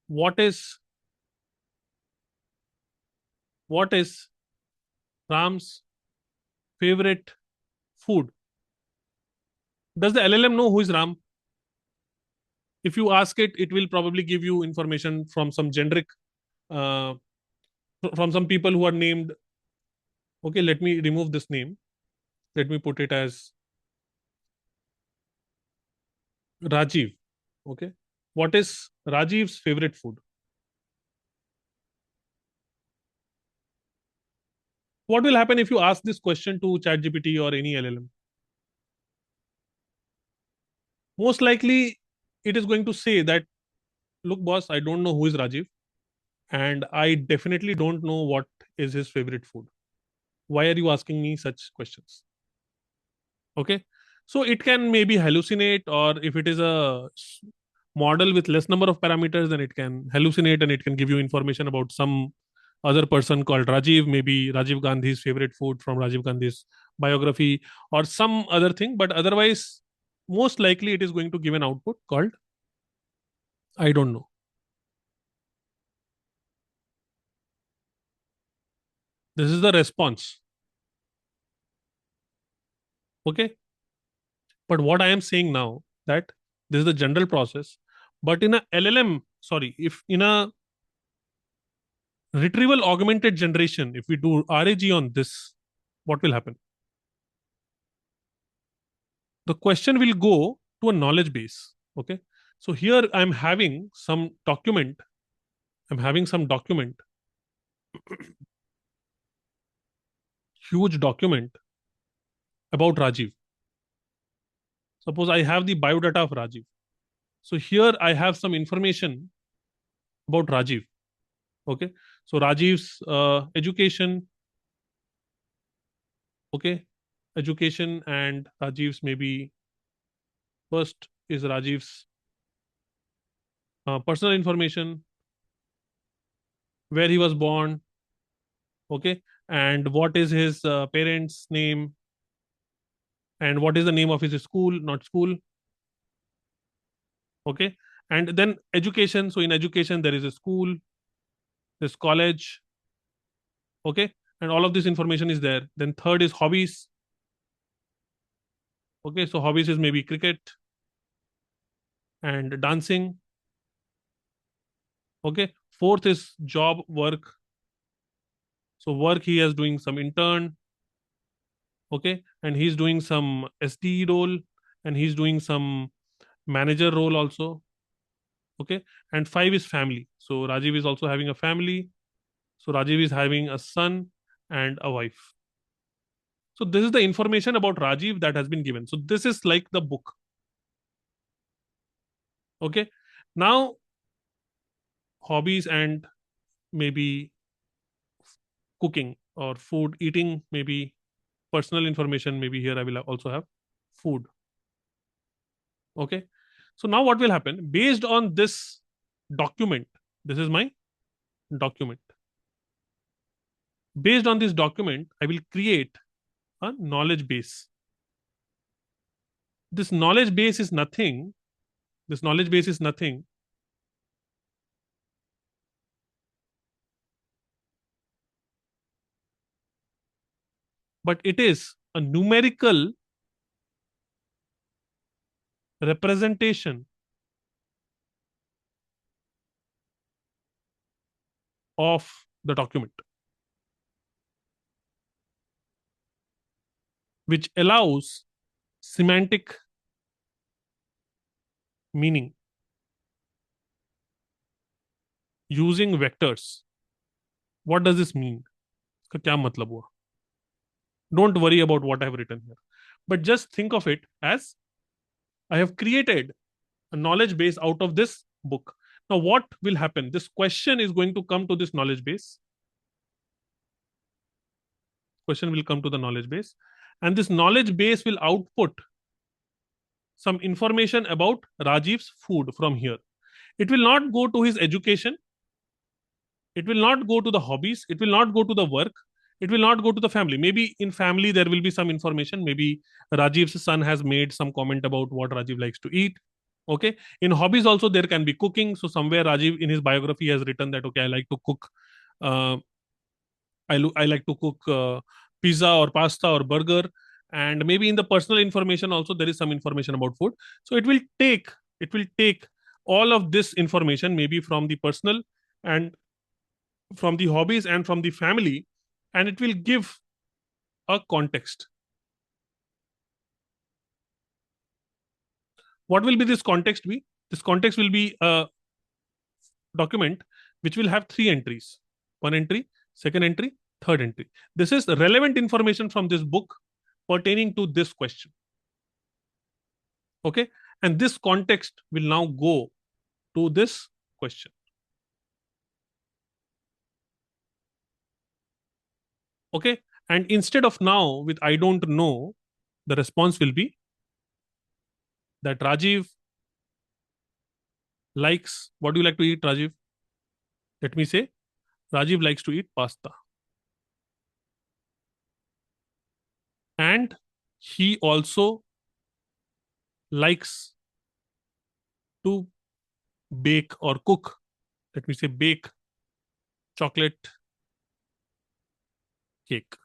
what is what is Ram's favorite food? Does the LLM know who is Ram? If you ask it, it will probably give you information from some generic, uh, from some people who are named. Okay, let me remove this name. Let me put it as Rajiv. Okay, what is Rajiv's favorite food? What will happen if you ask this question to ChatGPT or any LLM? Most likely, it is going to say that, look, boss, I don't know who is Rajiv, and I definitely don't know what is his favorite food. Why are you asking me such questions? Okay, so it can maybe hallucinate, or if it is a model with less number of parameters, then it can hallucinate and it can give you information about some other person called Rajiv, maybe Rajiv Gandhi's favorite food from Rajiv Gandhi's biography, or some other thing. But otherwise, most likely it is going to give an output called I don't know. This is the response. Okay, but what I am saying now, that this is the general process, but in a LLM, sorry, if in a retrieval augmented generation, if we do RAG on this, what will happen? The question will go to a knowledge base. Okay, so here I'm having some document. I'm having some document, huge document about Rajiv. Suppose I have the biodata of Rajiv. So here I have some information about Rajiv. Okay, so Rajiv's education. Okay, education, and Rajiv's, maybe first is Rajiv's personal information, where he was born. Okay, and what is his parents name, and what is the name of his school, not school. Okay, and then education. So in education there is a school, there's college. Okay, and all of this information is there. Then third is hobbies. Okay, so hobbies is maybe cricket and dancing. Okay, fourth is job, work. So work, he is doing some intern. Okay, and he's doing some SD role, and he's doing some manager role also. Okay, and five is family. So Rajiv is also having a family. So Rajiv is having a son and a wife. So this is the information about Rajiv that has been given. So this is like the book. Okay, now hobbies and maybe cooking or food eating, maybe personal information, maybe here I will also have food. Okay, so now what will happen based on this document? This is my document. Based on this document, I will create a knowledge base. This knowledge base is nothing. This knowledge base is nothing but it is a numerical representation of the document, which allows semantic meaning using vectors. What does this mean? इसका क्या मतलब हुआ? Don't worry about what I have written here, but just think of it as I have created a knowledge base out of this book. Now, what will happen? This question is going to come to this knowledge base. Question will come to the knowledge base, And this knowledge base will output some information about Rajiv's food from here. It will not go to his education. It will not go to the hobbies. It will not go to the work. It will not go to the family. Maybe in family there will be some information. Maybe Rajiv's son has made some comment about what Rajiv likes to eat. Okay. In hobbies also there can be cooking. So somewhere Rajiv in his biography has written that okay, I like to cook. Uh, I like to cook pizza or pasta or burger. And maybe in the personal information also there is some information about food. So it will take all of this information maybe from the personal and from the hobbies and from the family, and it will give a context. What will be this context be? This context will be a document which will have three entries: one entry, second entry, third entry. This is relevant information from this book pertaining to this question. Okay. And this context will now go to this question. Okay. And instead of now with I don't know, the response will be that Rajiv likes, what do you like to eat, Rajiv? Let me say, Rajiv likes to eat pasta. And he also likes to bake or cook. Let me say, bake chocolate cake.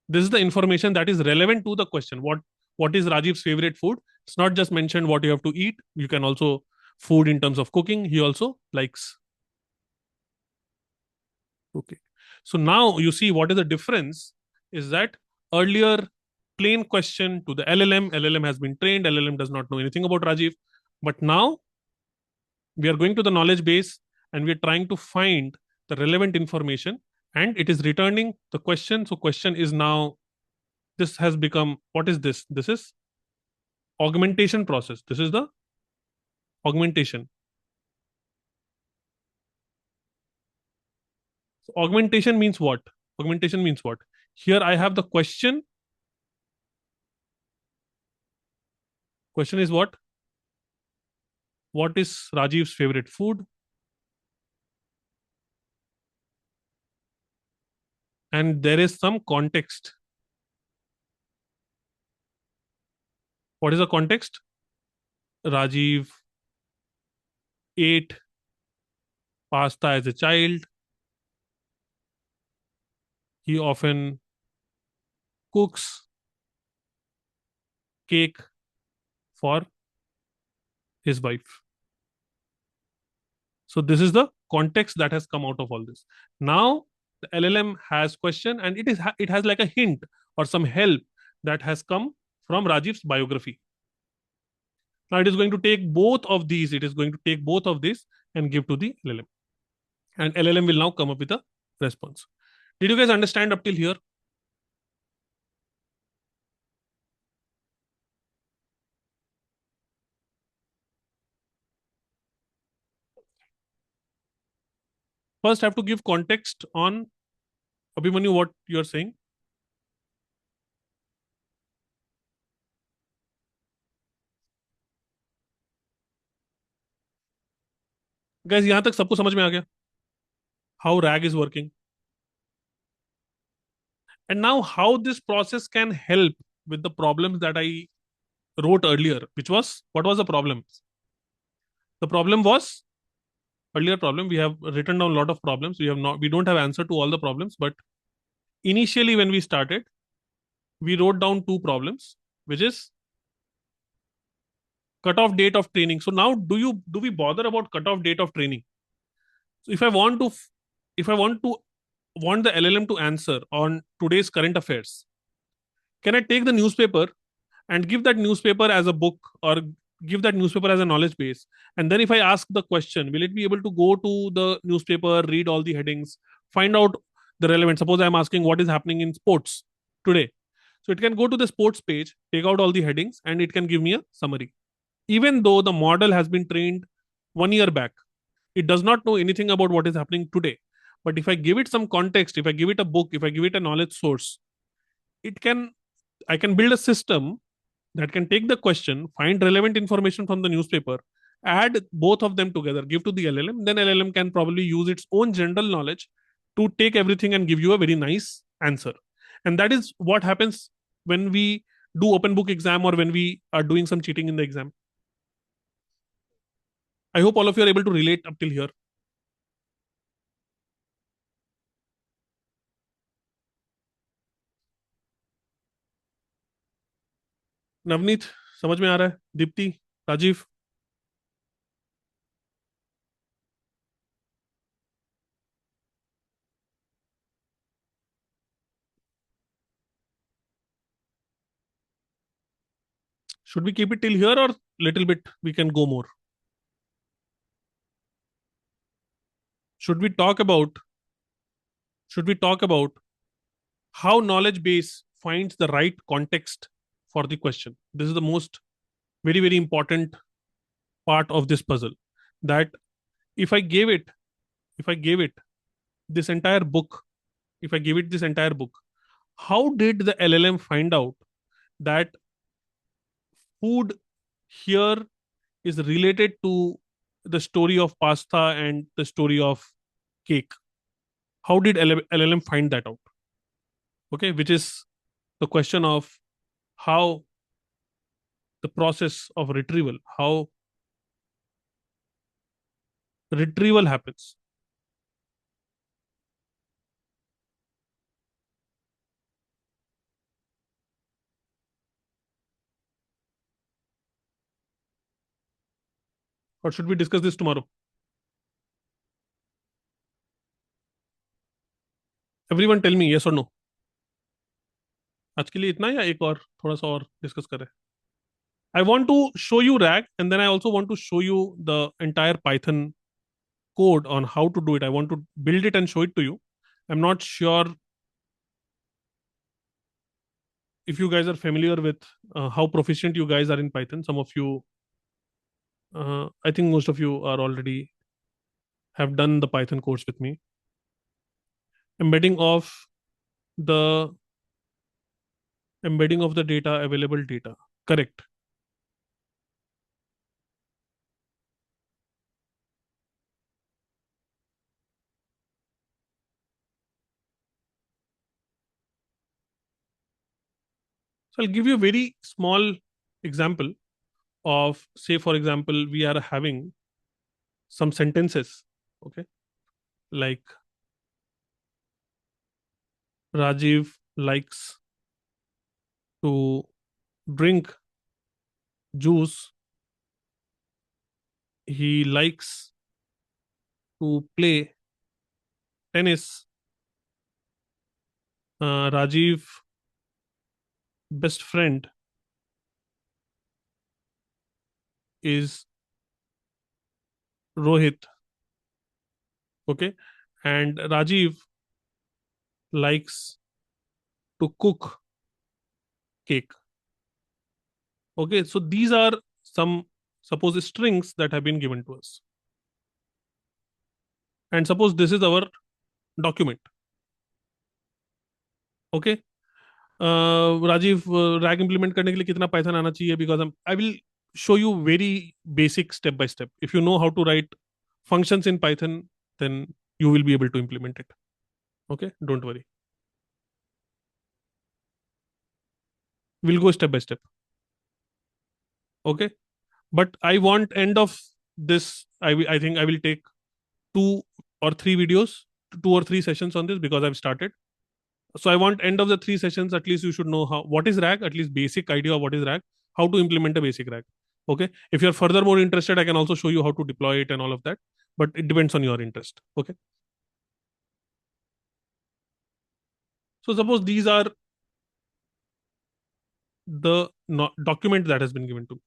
This is the information that is relevant to the question. What is Rajiv's favorite food? It's not just mentioned what you have to eat. You can also food in terms of cooking. He also likes. Okay. So now you see what is the difference is that earlier plain question to the LLM has been trained, LLM does not know anything about Rajiv. But now we are going to the knowledge base and we are trying to find the relevant information and it is returning the question. So question is now, this has become, what is this? This is augmentation process. This is the augmentation. So augmentation means what? Augmentation means what? Here I have the question. Question is what? What is Rajiv's favorite food? And there is some context. What is the context? Rajiv ate pasta as a child. He often cooks cake for his wife. So this is the context that has come out of all this. Now the LLM has question and it has like a hint or some help that has come from Rajiv's biography. Now it is going to take both of these. It is going to take both of these and give to the LLM. And LLM will now come up with a response. Did you guys understand up till here? First, I have to give context on Abhimanyu, what you're saying. Guys, यहाँ तक सबको समझ में आ गया? How RAG is working. And now how this process can help with the problems that I wrote earlier, which was, what was the problem? The problem was, earlier problem, we have written down a lot of problems. We don't have answer to all the problems, but initially when we started, we wrote down two problems, which is cutoff date of training. So now do we bother about cutoff date of training? So if I want the LLM to answer on today's current affairs, can I take the newspaper and give that newspaper as a book or give that newspaper as a knowledge base? And then if I ask the question, will it be able to go to the newspaper, read all the headings, find out the relevant? Suppose I'm asking what is happening in sports today. So it can go to the sports page, take out all the headings, and it can give me a summary. Even though the model has been trained 1 year back, it does not know anything about what is happening today. But if I give it some context, if I give it a book, if I give it a knowledge source, it can I can build a system that can take the question, find relevant information from the newspaper, add both of them together, give to the LLM, then LLM can probably use its own general knowledge to take everything and give you a very nice answer. And that is what happens when we do open book exam or when we are doing some cheating in the exam. I hope all of you are able to relate up till here. Navneet, समझ में आ रहा है? Deepti, Rajiv, should we keep it till here or little bit we can go more? Should we talk about should we talk about how knowledge base finds the right context for the question? This is the most very very important part of this puzzle. That if I gave it if I gave it this entire book, if I give it this entire book, how did the LLM find out that food here is related to the story of pasta and the story of cake? How did LLM find that out? Okay, which is the question of how the process of retrieval, how retrieval happens. Or should we discuss this tomorrow? Everyone tell me yes or no. आज के लिए इतना या एक और थोड़ा सा और डिस्कस करें? I want to show you RAG and then I also want to show you the entire Python code on how to do it. I want to build it and show it to you. I'm not sure if you guys are familiar with how proficient you guys are in Python. Some of you, I think most of you are already have done the Python course with me. Embedding of the data, available data. Correct. So I'll give you a very small example of, say, for example, we are having some sentences, okay, like Rajiv likes to drink juice. He likes to play tennis. Rajiv best friend is Rohit. Okay, and Rajiv likes to cook cake. Okay, so these are some, suppose, strings that have been given to us, and suppose this is our document. Okay, Rajiv, RAG implement करने के लिए कितना Python आना चाहिए? Because I will show you very basic step by step. If you know how to write functions in Python, then you will be able to implement it. Okay, don't worry. We'll go step by step. Okay, but I want end of this. I think I will take 2 or 3 videos, 2 or 3 sessions on this because I've started. So I want end of the 3 sessions, at least you should know how what is RAG, at least basic idea of what is RAG, how to implement a basic RAG. Okay, if you're further more interested, I can also show you how to deploy it and all of that, but it depends on your interest. Okay, so suppose these are the document that has been given to me.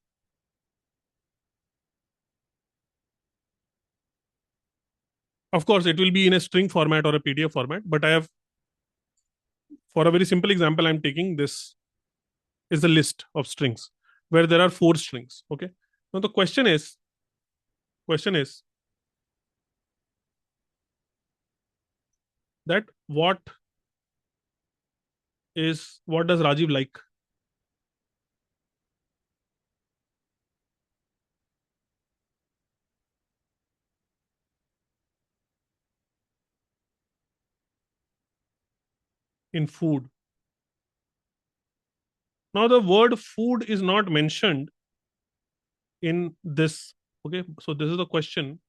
Of course it will be in a string format or a PDF format, but I have, for a very simple example, I'm taking this is the list of strings where there are 4 strings. Okay, now the question is that what does Rajiv like? In food. Now the word food is not mentioned in this. Okay, so this is the question,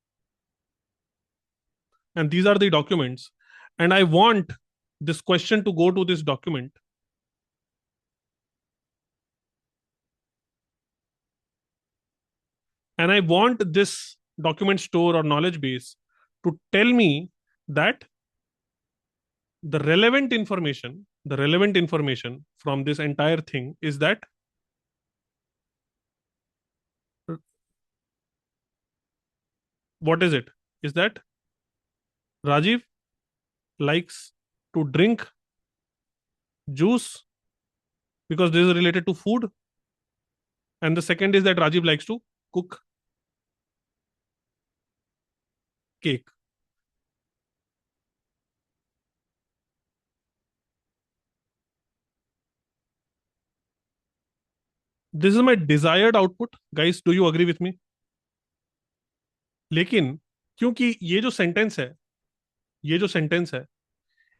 and these are the documents, and I want this question to go to this document, and I want this document store or knowledge base to tell me that the relevant information from this entire thing is that, what is it? Is that Rajiv likes to drink juice because this is related to food, and the second is that Rajiv likes to cook cake. This is my desired output, guys. Do you agree with me? लेकिन क्योंकि ये जो sentence है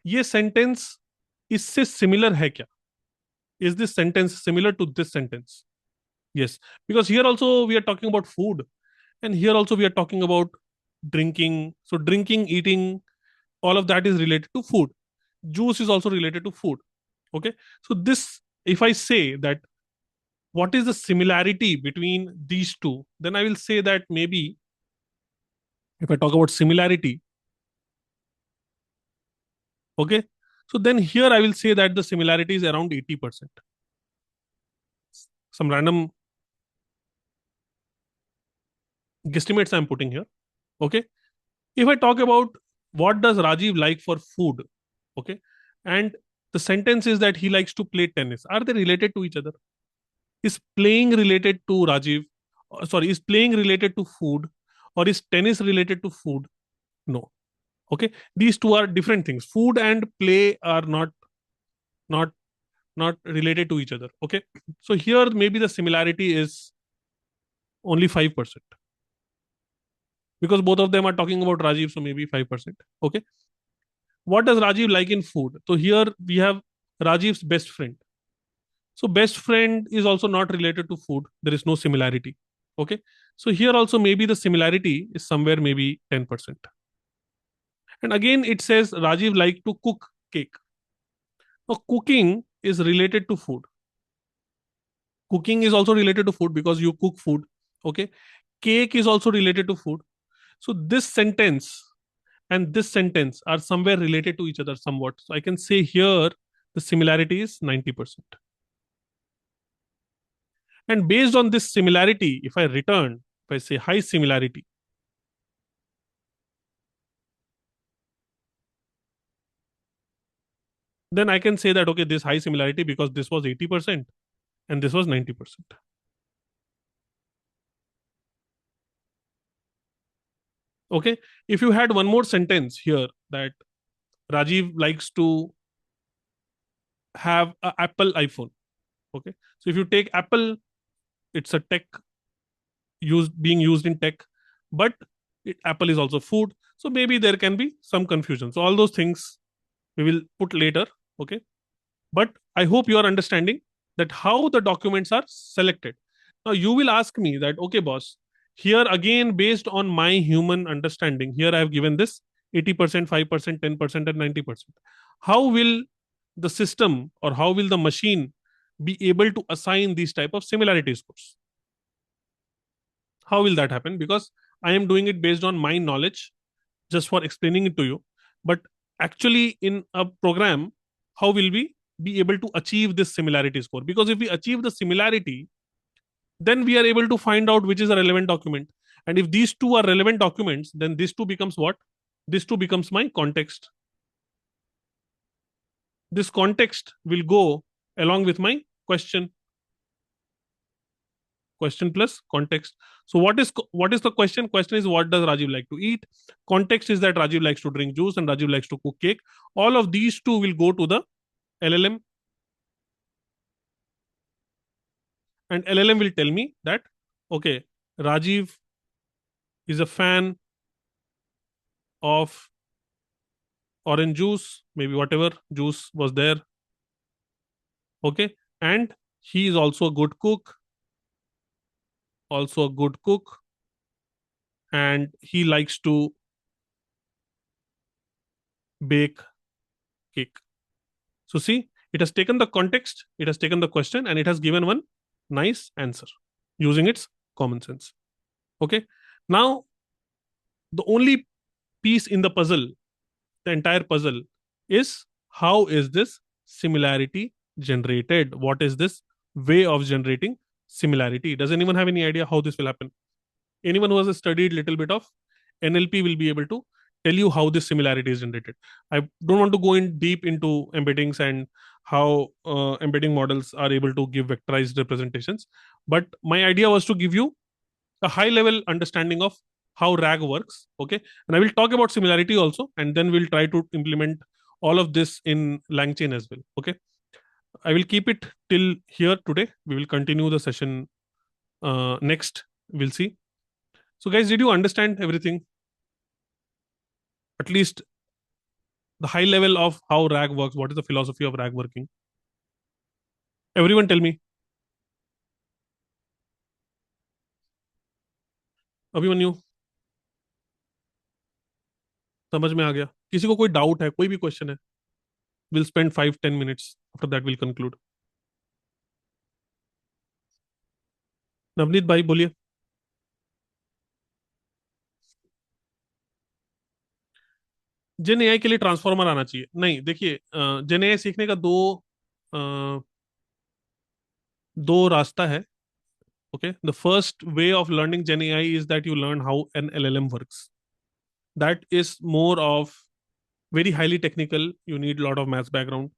ये sentence इससे similar है क्या? Is this sentence similar to this sentence? Yes, because here also we are talking about food, and here also we are talking about drinking. So drinking, eating, all of that is related to food. Juice is also related to food. Okay, so this, if I say that what is the similarity between these two, then I will say that maybe if I talk about similarity, okay, so then here I will say that the similarity is around 80%. Some random guesstimates I'm putting here. Okay, if I talk about what does Rajiv like for food, okay, and the sentence is that he likes to play tennis, are they related to each other? Is playing related to Rajiv? Sorry, is playing related to food, or is tennis related to food? No. Okay, these two are different things. Food and play are not not related to each other. Okay, so here maybe the similarity is only 5%, because both of them are talking about Rajiv, so maybe 5%. Okay, what does Rajiv like in food? So here we have Rajiv's best friend. So best friend is also not related to food. There is no similarity. Okay, so here also maybe the similarity is somewhere maybe 10%. And again it says Rajiv like to cook cake. Now cooking is related to food. Cooking is also related to food because you cook food. Okay, cake is also related to food. So this sentence and this sentence are somewhere related to each other somewhat. So I can say here the similarity is 90%. And based on this similarity, if I say high similarity, then I can say that, okay, this high similarity because this was 80% and this was 90%. Okay, if you had one more sentence here that Rajiv likes to have a Apple iPhone. Okay, so if you take Apple, it's a tech being used in tech, but Apple is also food. So maybe there can be some confusion. So all those things we will put later. Okay, but I hope you are understanding that how the documents are selected. Now you will ask me that, okay, boss, here again, based on my human understanding, here I have given this 80%, 5%, 10%, and 90%. How will the system or how will the machine be able to assign these type of similarity scores? How will that happen? Because I am doing it based on my knowledge, just for explaining it to you. But actually, in a program, how will we be able to achieve this similarity score? Because if we achieve the similarity, then we are able to find out which is a relevant document. And if these two are relevant documents, then this two becomes what? This two becomes my context. This context will go along with my question. question plus context. So what is the question? Question is, what does Rajiv like to eat? Context is that Rajiv likes to drink juice and Rajiv likes to cook cake. All of these two will go to the LLM, and LLM will tell me that, okay, Rajiv is a fan of orange juice, maybe whatever juice was there. Okay, and he is also a good cook, and he likes to bake cake. So see, it has taken the context, it has taken the question, and it has given one nice answer using its common sense. Okay. Now, the only piece in the puzzle, the entire puzzle, is how is this similarity generated? What is this way of generating similarity? Does anyone have any idea how this will happen? Anyone who has studied little bit of NLP will be able to tell you how this similarity is generated. I don't want to go in deep into embeddings and how embedding models are able to give vectorized representations, but my idea was to give you a high level understanding of how RAG works. Okay, and I will talk about similarity also, and then we'll try to implement all of this in LangChain as well. Okay, I will keep it till here today. We will continue the session next. We'll see. So, guys, did you understand everything? At least the high level of how RAG works. What is the philosophy of RAG working? Everyone, tell me. Abhimanyu, समझ में आ गया? किसी को कोई doubt है, कोई भी question है? We'll spend 5-10 minutes. After that, we'll conclude. Navneet भाई बोलिए. जेन एआई के लिए ट्रांसफॉर्मर आना चाहिए? नहीं, देखिए, जेन एआई सीखने का अ, दो रास्ता है. Okay, the first way of learning gen AI is that you learn how an LLM works. That is more of very highly technical. You need a lot of maths background,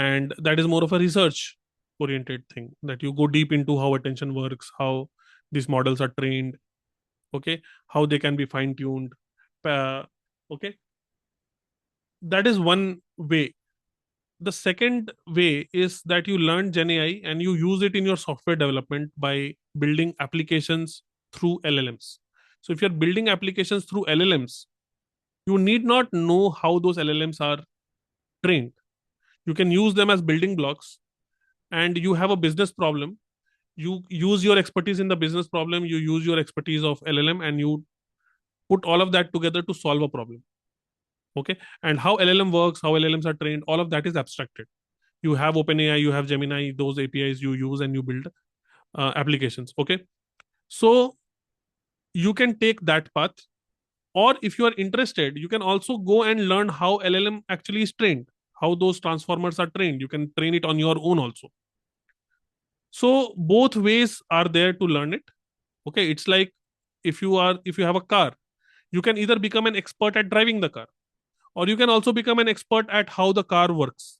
and that is more of a research oriented thing, that you go deep into how attention works, how these models are trained. Okay, how they can be fine tuned. Okay, that is one way. The second way is that you learn Gen AI and you use it in your software development by building applications through LLMs. So if you're building applications through LLMs, you need not know how those LLMs are trained. You can use them as building blocks, and you have a business problem. You use your expertise in the business problem, you use your expertise of LLM, and you put all of that together to solve a problem. Okay, and how LLM works, how LLMs are trained, all of that is abstracted. You have OpenAI, you have Gemini, those APIs you use and you build applications. Okay, so you can take that path, or if you are interested, you can also go and learn how LLM actually is trained, how those transformers are trained. You can train it on your own also. So both ways are there to learn it. Okay, it's like, if you have a car, you can either become an expert at driving the car, or you can also become an expert at how the car works.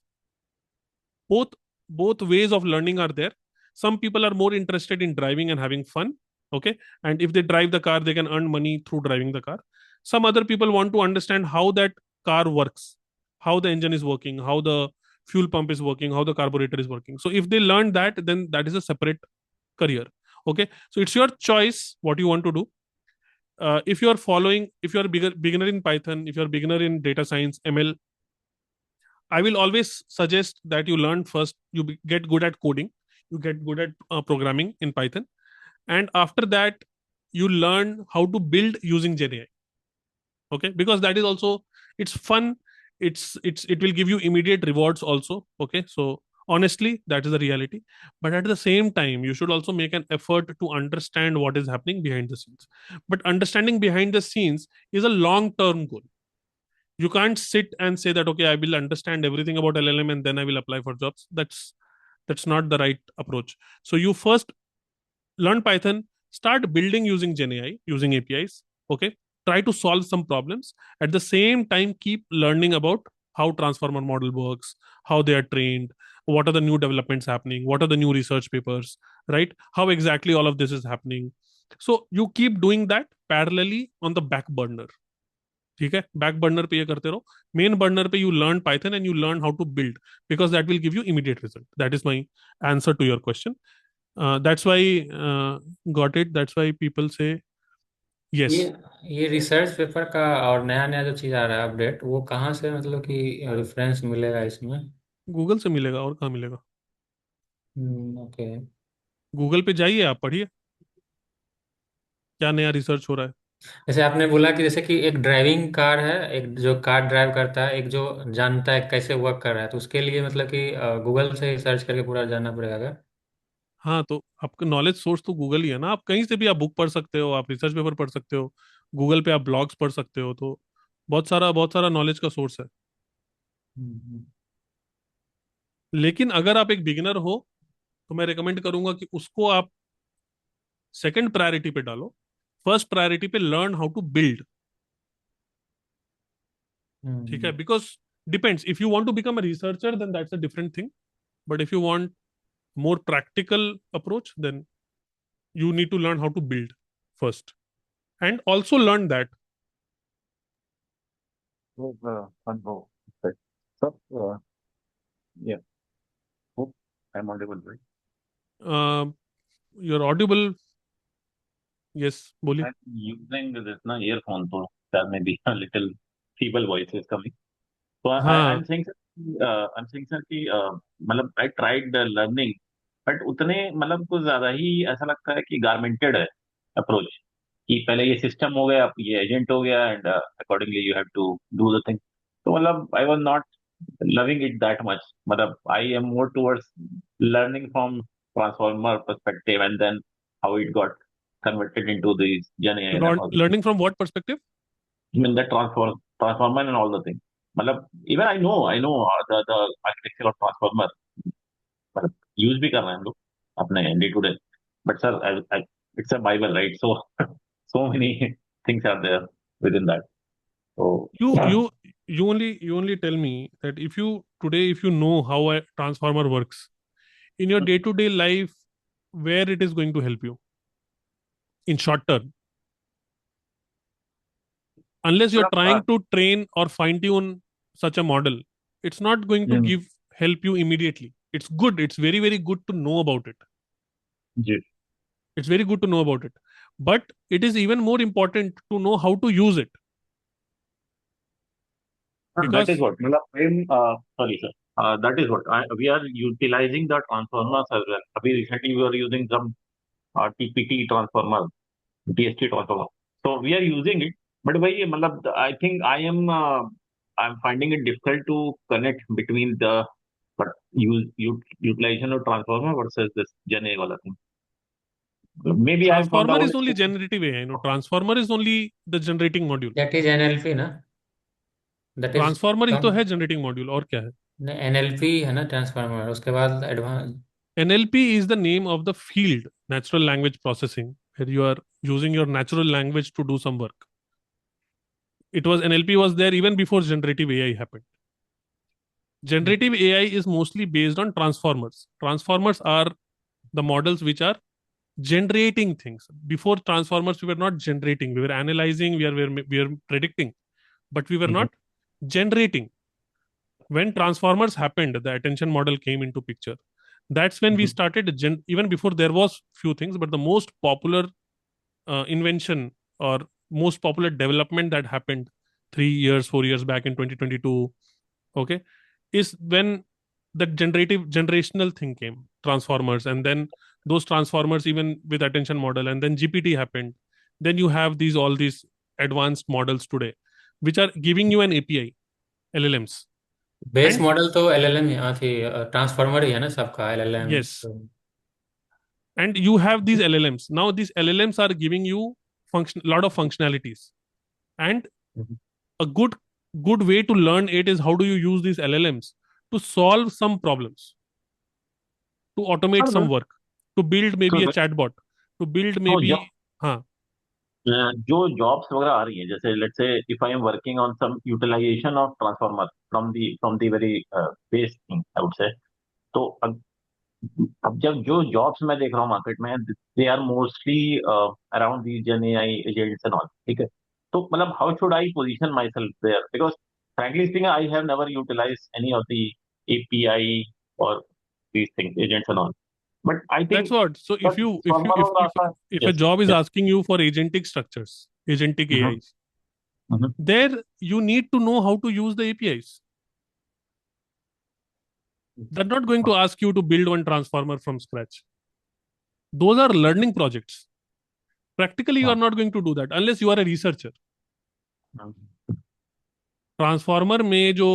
Both ways of learning are there. Some people are more interested in driving and having fun. Okay, and if they drive the car, they can earn money through driving the car. Some other people want to understand how that car works, how the engine is working, how the fuel pump is working, how the carburetor is working. So if they learn that, then that is a separate career. Okay, so it's your choice what you want to do. If you are following, if you are beginner in Python, if you are beginner in data science, ML, I will always suggest that you learn first, you get good at coding, you get good at programming in Python, and after that, you learn how to build using Gen AI. Okay, because that is also, it's fun, it will give you immediate rewards also. Okay, so honestly, that is the reality. But at the same time, you should also make an effort to understand what is happening behind the scenes. But understanding behind the scenes is a long term goal. You can't sit and say that, okay, I will understand everything about LLM and then I will apply for jobs. That's not the right approach. So you first learn Python, start building using Gen AI, using APIs. Okay, try to solve some problems. At the same time, keep learning about how transformer model works, how they are trained, what are the new developments happening, what are the new research papers, right? How exactly all of this is happening. So you keep doing that parallelly on the back burner. ठीक है, back burner पे ये करते रहो. Main burner पे you learn Python and you learn how to build, because that will give you immediate result. That is my answer to your question. That's why, got it, that's why people say ये yes. ये research paper का और नया नया जो चीज़ आ रहा है update, वो कहाँ से मतलब कि रेफरेंस मिलेगा इसमें? गूगल से मिलेगा, और कहाँ मिलेगा. ओके। गूगल पे जाइए, आप पढ़िए क्या नया रिसर्च हो रहा है. जैसे आपने बोला कि जैसे कि एक ड्राइविंग कार है, एक जो कार ड्राइव करता है, एक जो जानता है कैसे वर्क कर रहा है, तो उसके लिए मतलब कि गूगल से सर्च करके पूरा जानना पड़ेगा क्या? हाँ, तो आपका नॉलेज सोर्स तो गूगल ही है ना. आप कहीं से भी आप बुक पढ़ सकते हो, आप रिसर्च पेपर पढ़ सकते हो, गूगल पे आप ब्लॉग्स पढ़ सकते हो. तो बहुत सारा नॉलेज का सोर्स है. हम्म। लेकिन अगर आप एक बिगिनर हो, तो मैं रिकमेंड करूंगा कि उसको आप सेकंड प्रायोरिटी पे डालो. फर्स्ट प्रायोरिटी पे लर्न हाउ टू बिल्ड. ठीक है, hmm. Because depends, if you want to become a researcher then that's a different thing. But if you want more practical approach, then you need to learn how to build first, and also learn that. So, Anubhav, right. So, yeah, hope I'm audible, right? uh, you're audible. Yes, बोलिए. I'm using this na earphone, so there may be a little feeble voice is coming. So हाँ, I'm saying, sir, I'm saying, sir, कि मतलब I tried the learning, but उतने मतलब कुछ ज्यादा ही ऐसा लगता है कि गारमेंटेड है अप्रोच. कि पहले ये सिस्टम हो गया, अब ये एजेंट हो गया, and accordingly you have to do the thing. तो मतलब I was not loving it that much. मतलब I am more towards learning from transformer perspective, and then how it got converted into these Gen AI and all the things. learning from what perspective? I mean the transformer and all the things. मतलब even I know the architecture of transformer. मतलब use भी कर रहे हैं हम लोग अपने day to day. But sir it's a bible, right? So so many things are there within that. So you you you only tell me that if you today, if you know how a transformer works in your day to day life, where it is going to help you in short term, unless you're मतलब trying to train or fine tune such a model, it's not going to hmm, give help you immediately. It's good, it's very very good to know about it. Ji. It's very good to know about it, but it is even more important to know how to use it. That is Because what. मतलब sorry sir. That is what we are utilizing the transformers as well. अभी recently we are using some TPT transformer, TST transformer. So we are using it. But वही है, मतलब I think I'm finding it difficult to connect between the but utilization of transformer versus this Gen A वाला thing. Maybe I'm from the transformer old is only school. generative AI, transformer is only the generating module. That is NLP ना? That is transformer ही कम। तो है generating module, और क्या है. NLP है ना transformer, उसके बाद advance. NLP is the name of the field, natural language processing, where you are using your natural language to do some work. It was NLP was there even before generative AI happened. Generative AI is mostly based on transformers. Transformers are the models which are generating things. Before transformers, we were not generating. We were analyzing, we were predicting, but we were Mhm, not generating. When transformers happened, the attention model came into picture. That's when we mhm, started. Even before there was few things, but the most popular invention or most popular development that happened 3 years, 4 years back in 2022, okay, is when the generational thing came, transformers, and then those transformers even with attention model, and then GPT happened. Then you have all these advanced models today, which are giving you an API, LLMs, base and model तो LLM ही थी, transformer ही है ना सबका LLM. yes, and you have these LLMs. Now these LLMs are giving you lot of functionalities, and mhm. a good way to learn it is how do you use these LLMs to solve some problems, to automate some Sir, work, to build so maybe a chatbot, to build so maybe. जब हाँ. जो jobs वगैरह आ रही हैं, जैसे let's say if I am working on some utilization of transformer from the very base thing I would say. तो अब जब जो जॉब्स मैं देख रहा हूँ मार्केट में, they are mostly around the gen AI agents and all, ठीक है। तो मतलब how should I position myself there, because frankly speaking I have never utilise any of the API और these things, agents and all, but I That's think what. So if you if you transformer और आता है। if a yes, job is yes. asking you for agentic structures, agentic hmm, AIs, hmm, there you need to know how to use the APIs. They're not going to ask you to build one transformer from scratch. Those are learning projects. Practically, you are हाँ, not going to do that unless you are a researcher. हाँ, transformer में जो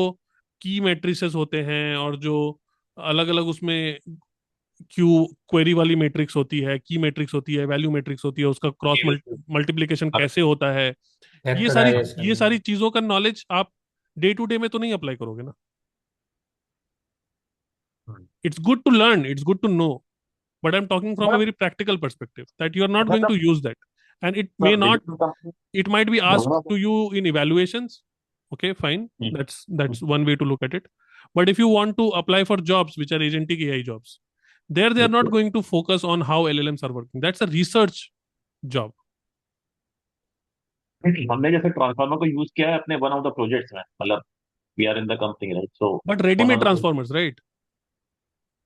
की matrices होते हैं और जो अलग अलग उसमें क्यू क्वेरी वाली मैट्रिक्स होती है, की मैट्रिक्स होती है, वैल्यू मैट्रिक्स होती है, उसका क्रॉस मल्टीप्लिकेशन कैसे होता है, ये सारी फैक्टराइजेशन। ये सारी चीजों का नॉलेज आप डे टू डे में तो नहीं अप्लाई करोगे ना. It's good to learn, it's good to know, but I'm talking from a मतलब very practical perspective that you are not going to मतलब use that, and it may sir not, digital company it might be asked दोनों। to you in evaluations. Okay, fine, hmm, that's one way to look at it. But if you want to apply for jobs which are agentic AI jobs, there they are not hmm, going to focus on how LLMs are working. That's a research job. हमने जैसे transformer को use किया है अपने one of the projects में, मतलब we are in the company, right? So But one ready-made of the transformers, right?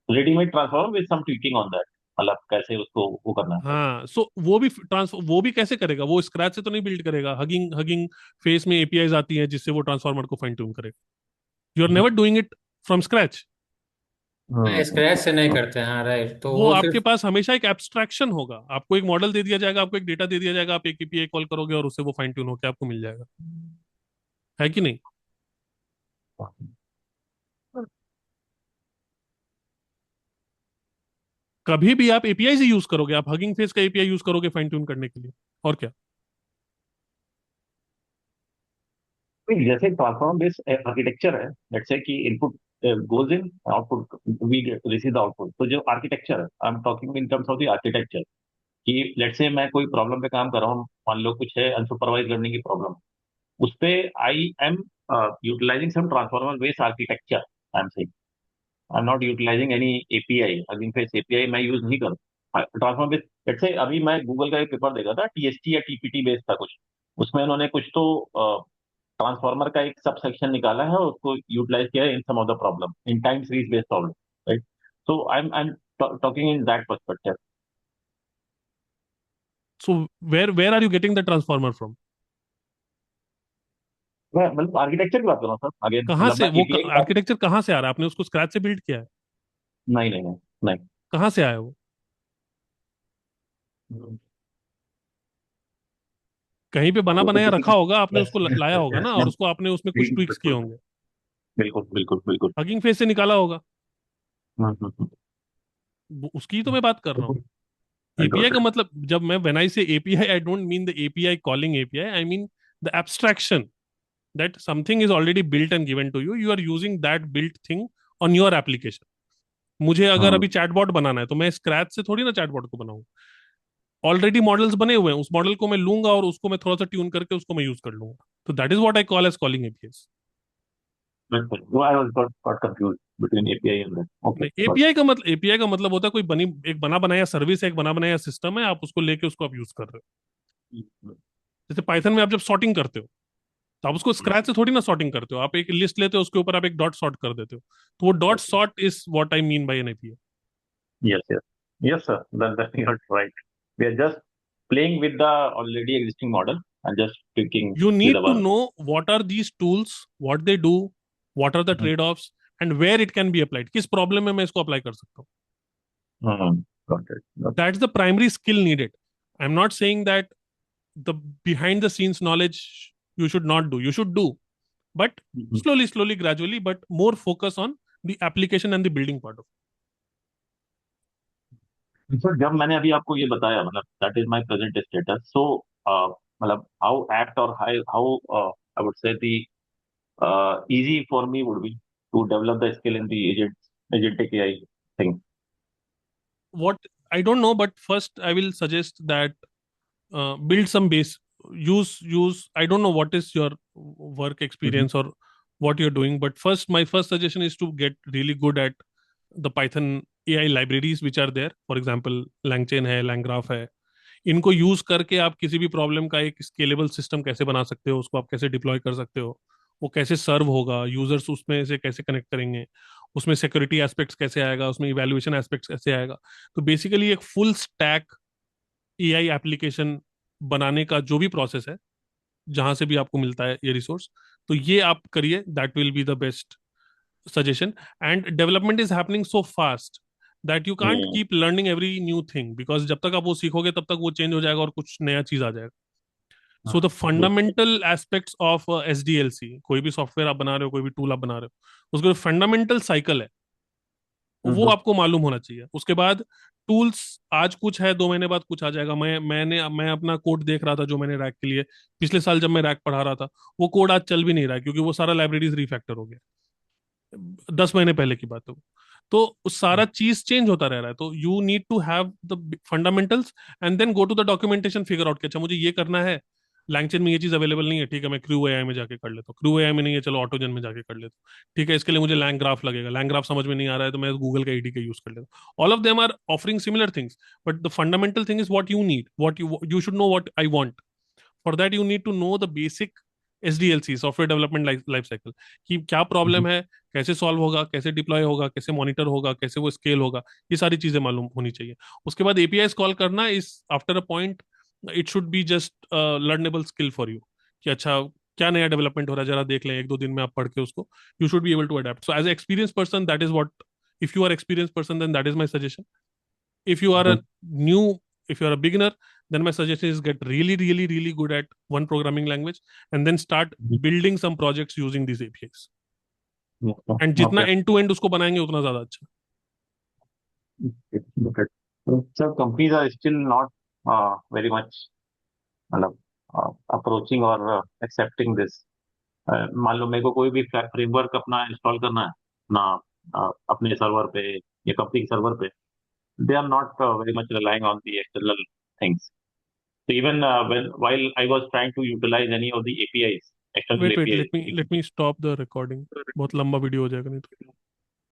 Readymade transformer with some tweaking on that, मतलब कैसे उसको वो करना है। हाँ, सो वो भी कैसे करेगा? वो स्क्रैच से तो नहीं बिल्ड करेगा. हगिंग हगिंग फेस में एपीआईज आती हैं जिससे वो ट्रांसफार्मर को फाइन ट्यून करेगा. You are never doing it from scratch. Scratch से नहीं करते हैं, हाँ राइट, तो वो वो आपके सिर्फ। पास हमेशा एक एब्स्ट्रैक्शन होगा. आपको एक मॉडल दे दिया जाएगा, आपको एक डेटा दे दिया जाएगा, आप एक एपीआई कॉल करोगे और उससे वो फाइन ट्यून होकर आपको मिल जाएगा. है कि नहीं? कभी भी आप एपीआई से यूज करोगे, आप हगिंग फेस का एपीआई यूज करोगे फाइन ट्यून करने के लिए. और क्या? जैसे ट्रांसफार्मर बेस्ड आर्किटेक्चर है, लेट्स से कि input goes in, output we receive the output, तो जो आर्किटेक्चर है, I am talking in terms of the architecture, कि लेट्स से मैं कोई प्रॉब्लम पे काम कर रहा हूँ, मान लो कुछ है अनसुपरवाइज लर्निंग की प्रॉब्लम, उस पे I am utilizing some transformer based architecture, I am not utilizing any API, Hugging Face API मैं यूज नहीं करूँ। ट्रांसफार्मर बेस्ड, लेट्स से अभी मैं गूगल का एक पेपर देखा था, टीएसटी या टीपीटी बेस्ड था कुछ, उसमें उन्होंने कुछ तो ट्रांसफार्मर का एक सब सेक्शन निकाला है और उसको यूटिलाइज किया है in some of the problem, in time series based problem, right? So I am talking in that perspective. So where are you getting the transformer from? मैं मतलब आर्किटेक्चर की बात कर रहा हूँ सर, अगेन कहाँ मतलब से मैं वो एपीआई की बात। आर्किटेक्चर कहाँ से आ रहा है? आपने उसको स्क्रैच से बिल्ड किया है? नहीं, नहीं, नहीं, नहीं। कहाँ से आया वो? कहीं पे बना वो तो बनाया किसी रखा की होगा, आपने उसको लाया होगा ना, और उसको आपने उसमें कुछ ट्विक्स किए बिल्कुल, होंगे. बिल्कुल, बिल्कुल, बिल्कुल। हगिंग फेस से निकाला होगा. हम्म, हम्म, उसकी तो मैं बात कर रहा हूँ. आई एपीआई गॉट का इट। मतलब, जब मैं व्हेन आई से API, I don't mean the API calling API, I mean the abstraction that something is already built and given to you. You are using that built thing on your application. मुझे अगर अभी हम्म, chatbot बनाना है तो मैं scratch से थोड़ी ना chatbot को बनाऊं. ऑलरेडी मॉडल्स बने हुए हैं, उस मॉडल को मैं लूंगा और उसको मैं थोड़ा सा ट्यून करके उसको मैं यूज कर लूंगा. तो that is what I call as calling API. बिल्कुल, I was got confuse between API and that, okay, नहीं, गॉट एपीआई का मतलब होता है कोई बनी एक बना बनाया सर्विस है, एक बना बनाया सिस्टम है, आप उसको लेके उसको आप यूज कर रहे हो. इट। जैसे पाइथन में आप जब सॉर्टिंग करते हो तो आप उसको स्क्रैच से थोड़ी ना सॉर्टिंग करते हो. आप एक लिस्ट लेते हो, उसके ऊपर आप एक डॉट सॉर्ट कर देते हो. तो वो dot sort is what I mean by N API. Yes, yes. Yes, sir. That you're right. We are just playing with the already existing model and just tweaking You with need to our. know what are these tools, what they do, what are the Mhm. trade-offs, and where it can be applied. किस problem में मैं इसको apply कर सकता हूँ. Got it. Got That's the primary skill needed. I'm not saying that the behind the scenes knowledge you should not do. You should do, but it. Mhm. slowly, gradually, but more focus on the application and the building part of So जब मैंने अभी आपको ये बताया, मतलब that is my present status. So मतलब how apt or how I would say the easy for me would be to develop the skill in the agentic AI thing. it. What I don't know, but first I will suggest that build some base. Use. I don't know what is your work Mhm. experience or what you're doing, but first, my first suggestion is to get really good at the Python AI libraries which are there, for example LangChain है, LangGraph है, इनको use करके आप किसी भी problem का एक scalable system कैसे बना सकते हो, उसको आप कैसे डिप्लॉय कर सकते हो, वो कैसे सर्व होगा, यूजर्स उसमें से कैसे कनेक्ट करेंगे, उसमें सिक्योरिटी एस्पेक्ट्स कैसे आएगा, उसमें इवैल्यूएशन एस्पेक्ट्स कैसे आएगा। तो बेसिकली एक फुल स्टैक एआई एप्लीकेशन बनाने का जो भी प्रोसेस है, जहां से भी आपको मिलता है ये रिसोर्स, तो ये आप करिए, that will be the best suggestion. And development is happening so fast that you can't hmm. keep learning every new thing, because जब तक आप वो सीखोगे तब तक वो चेंज हो जाएगा और कुछ नया चीज आ जाएगा। So the fundamental aspects of SDLC, कोई भी सॉफ्टवेयर आप बना रहे हो, कोई भी टूल आप बना रहे हो, उसका फंडामेंटल साइकिल है वो हम्म। आपको मालूम होना चाहिए। उसके बाद टूल्स आज कुछ है, 2 महीने बाद कुछ आ जाएगा। मैं अपना कोड देख रहा था जो मैंने रैक के लिए पिछले साल जब मैं रैक पढ़ा रहा था, वो कोड आज चल भी नहीं रहा है, क्योंकि वो सारा लाइब्रेरीज रिफैक्टर हो गया। 10 महीने पहले की बात है वो। तो उस सारा चीज चेंज होता रह रहा है, तो you need to have the fundamentals and then go to the documentation, figure out कि अच्छा मुझे ये करना है, लैंगचेन में ये चीज अवेलेबल नहीं है, ठीक है मैं क्रू एआई में जाके कर लेता हूँ, क्रू एआई में नहीं है चलो ऑटोजन में जाके कर लेता हूँ, ठीक है इसके लिए मुझे लैंग ग्राफ लगेगा, लैंग ग्राफ समझ में नहीं आ रहा है तो मैं गूगल का ADK यूज कर लेता हूँ। All of them are offering similar things, but the fundamental thing is what you need, what you should know, what I want. For that you need to know the basic SDLC, software development life cycle, कि क्या problem है, कैसे solve होगा, कैसे deploy होगा, कैसे monitor होगा, कैसे वो स्केल होगा, ये सारी चीजें मालूम होनी चाहिए। उसके बाद API कॉल करना is after a point, it should be just learnable skill for you, कि अच्छा क्या नया डेवलपमेंट हो रहा है जरा देख लें, 1-2 दिन में आप पढ़ के उसको, you should be able to adapt. So as experience person that is what, if you are experience person then that is my suggestion. If you are a new, if you are a beginner, then my suggestion is get really really really good at one programming language and then start building some projects using these APIs, and जितना okay. end to end उसको बनाएंगे उतना ज्यादा अच्छा। Sir companies are still not very much, मतलब approaching और accepting this. मान लो मेरे को कोई भी फ्रेमवर्क अपना इंस्टॉल करना है ना, अपने सर्वर पे या कंपनी के सर्वर पे, they are not very much relying on the external things. So even when while I was trying to utilize any of the APIs, external Wait, let APIs, me stop the recording, बहुत लंबा video हो जाएगा नहीं तो।